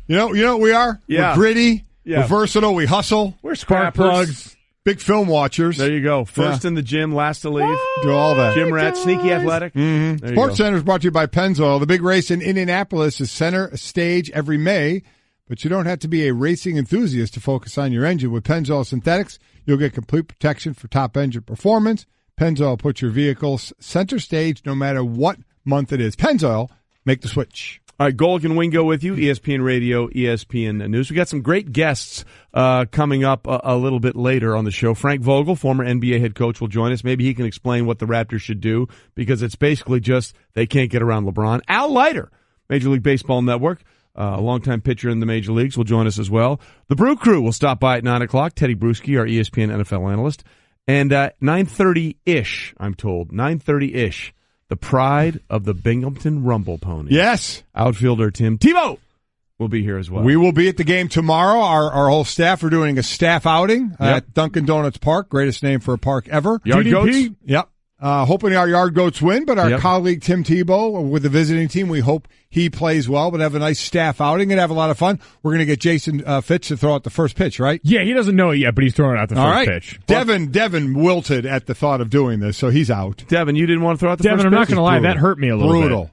You know what we are? Yeah. We're gritty. Yeah. We're versatile. We hustle. We're spark plugs. Big film watchers. There you go. First in the gym, last to leave. Do all that. Gym rat, sneaky athletic. Mm-hmm. Sports Center is brought to you by Pennzoil. The big race in Indianapolis is center stage every May, but you don't have to be a racing enthusiast to focus on your engine. With Pennzoil Synthetics, you'll get complete protection for top engine performance. Pennzoil puts your vehicles center stage no matter what month it is. Pennzoil, make the switch. All right, Golic and Wingo with you, ESPN Radio, ESPN News. We got some great guests coming up a little bit later on the show. Frank Vogel, former NBA head coach, will join us. Maybe he can explain what the Raptors should do, because it's basically just they can't get around LeBron. Al Leiter, Major League Baseball Network, a longtime pitcher in the major leagues, will join us as well. The Brew Crew will stop by at 9 o'clock. Teddy Bruschi, our ESPN NFL analyst. And 9:30-ish, I'm told, 9:30-ish. The pride of the Binghamton Rumble Ponies. Yes. Outfielder Tim Tebow will be here as well. We will be at the game tomorrow. Our whole staff are doing a staff outing at Dunkin' Donuts Park. Greatest name for a park ever. Yard Goats? Yep. Hoping our Yard Goats win, but our colleague Tim Tebow with the visiting team, we hope he plays well, but have a nice staff outing and have a lot of fun. We're going to get Jason Fitz to throw out the first pitch, right? Yeah, he doesn't know it yet, but he's throwing out the first pitch. Devin wilted at the thought of doing this, so he's out. Devin, you didn't want to throw out the first pitch? Devin, I'm not going to lie, that hurt me a little bit.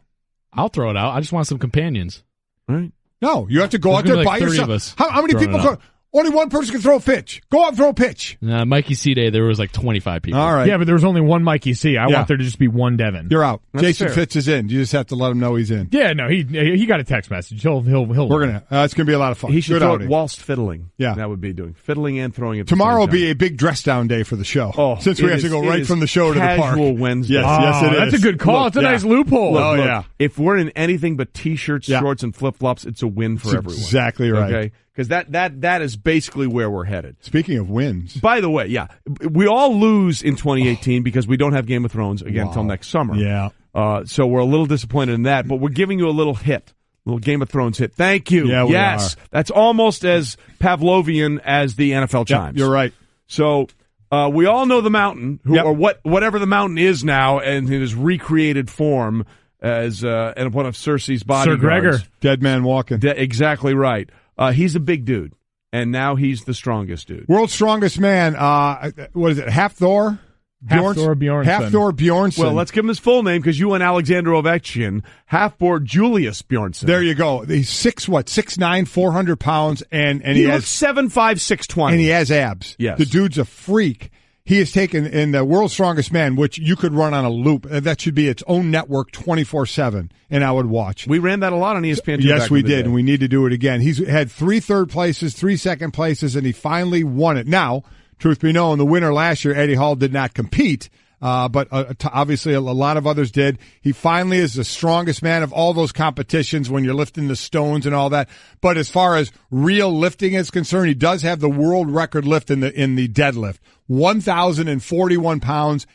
I'll throw it out. I just want some companions. Right. No, you have to go out there by yourself. How many people? Only one person can throw a pitch. Go out and throw a pitch. Mikey C Day, there was like 25 people. All right. Yeah, but there was only one Mikey C. I want there to just be one Devin. You're out. That's Jason fair. Fitz is in. You just have to let him know he's in. Yeah, no, he got a text message. He'll. We're gonna. It's gonna be a lot of fun. He should Good throw outing. it whilst fiddling. Yeah, that would be doing fiddling and throwing it. Tomorrow will be a big dress down day for the show. Oh, since we have to go right from the show to the park. Casual Wednesday. Yes, it is. That's a good call. It's a nice loophole. Look, yeah. If we're in anything but t-shirts, shorts, and flip-flops, it's a win for everyone. Exactly right. Okay, because that is basically where we're headed. Speaking of wins, by the way, we all lose in 2018 because we don't have Game of Thrones again until next summer. Yeah. So we're a little disappointed in that, but we're giving you a little hit. Little Game of Thrones hit. Thank you. Yeah, we yes. are. That's almost as Pavlovian as the NFL chimes. You're right. So we all know the mountain, or whatever the mountain is now, and in his recreated form as and one of Cersei's bodyguards. Sir Gregor. Dead man walking. Exactly right. He's a big dude, and now he's the strongest dude. World's strongest man. What is it? Hafthor? Hafthor Bjornsson. Hafthor Bjornsson. Well, let's give him his full name because you and Alexander Ovechkin, Hafthor Julius Bjornsson. There you go. He's 6'9", 400 pounds, and he has looks 7'5", 6'20", and he has abs. Yes, the dude's a freak. He is taken in the World's Strongest Man, which you could run on a loop. That should be its own network 24/7, and I would watch. We ran that a lot on ESPN. Yes, we did, and we need to do it again. He's had 3 third places, 3 second places, and he finally won it. Now, truth be known, the winner last year, Eddie Hall, did not compete. But obviously a lot of others did. He finally is the strongest man of all those competitions when you're lifting the stones and all that. But as far as real lifting is concerned, he does have the world record lift in the deadlift, 1,041 pounds.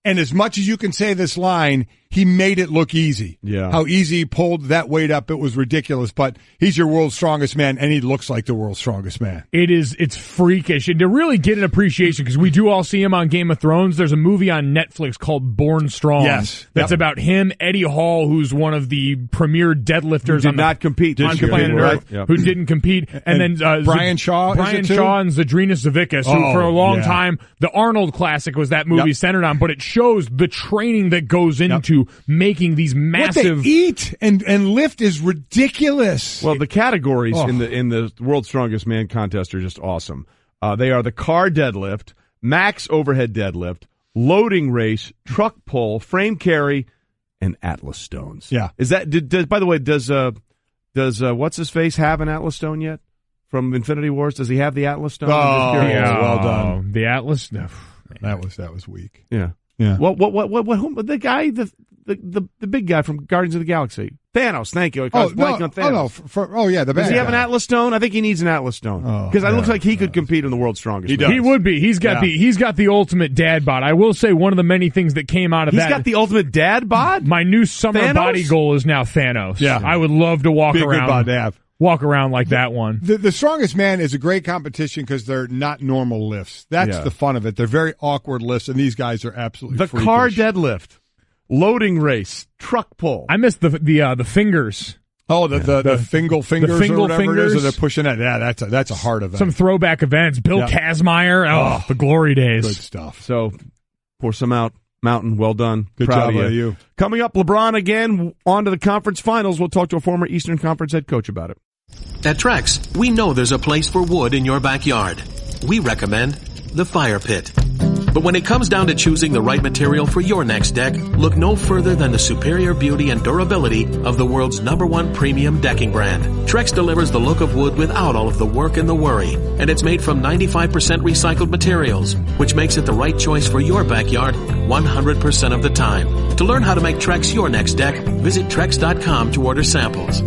And as much as you can say this line, he made it look easy. Yeah. How easy he pulled that weight up, it was ridiculous. But he's your world's strongest man, and he looks like the world's strongest man. It's freakish. And to really get an appreciation, because we do all see him on Game of Thrones, there's a movie on Netflix called Born Strong. Yes. That's about him, Eddie Hall, who's one of the premier deadlifters did not compete on planet Earth, who didn't compete. And then Brian Shaw and Zdrunas Savickas, who for a long time, the Arnold Classic was that movie centered on, but it shows the training that goes into making these massive. What they eat and lift is ridiculous. Well, the categories in the World's Strongest Man contest are just awesome. They are the car deadlift, max overhead deadlift, loading race, truck pull, frame carry, and Atlas stones. Yeah. Is that? By the way, does what's his face have an Atlas stone yet from Infinity Wars? Does he have the Atlas stone? Well done. The Atlas. No. That was weak. Yeah. Yeah. What? The guy, the big guy from Guardians of the Galaxy, Thanos. Thank you. I was blanking on Thanos. The bad Does he have guy. an Atlas stone? I think he needs an Atlas stone because it looks like he could compete in the World's Strongest. He Man. does. He would be. He's got the ultimate dad bod. I will say one of the many things that came out of He's that. got the ultimate dad bod. My new summer Thanos? body goal is now Thanos. Yeah. I would love to walk Be a good around. bod to have. Walk around like that one. The strongest man is a great competition because they're not normal lifts. That's the fun of it. They're very awkward lifts, and these guys are absolutely The freakish. car deadlift, loading race, truck pull. I missed the fingers. Oh, the fingal fingers fingal or whatever fingers. it is, or they're pushing that. Yeah, that's a hard event. Some throwback events. Bill Kazmaier. Oh, the glory days. Good stuff. So pour some out. Mountain, well done. Good Proud job of by you. Coming up, LeBron again on to the conference finals. We'll talk to a former Eastern Conference head coach about it. At Trex, we know there's a place for wood in your backyard. We recommend the fire pit. But when it comes down to choosing the right material for your next deck, look no further than the superior beauty and durability of the world's #1 premium decking brand. Trex delivers the look of wood without all of the work and the worry, and it's made from 95% recycled materials, which makes it the right choice for your backyard 100% of the time. To learn how to make Trex your next deck, visit Trex.com to order samples.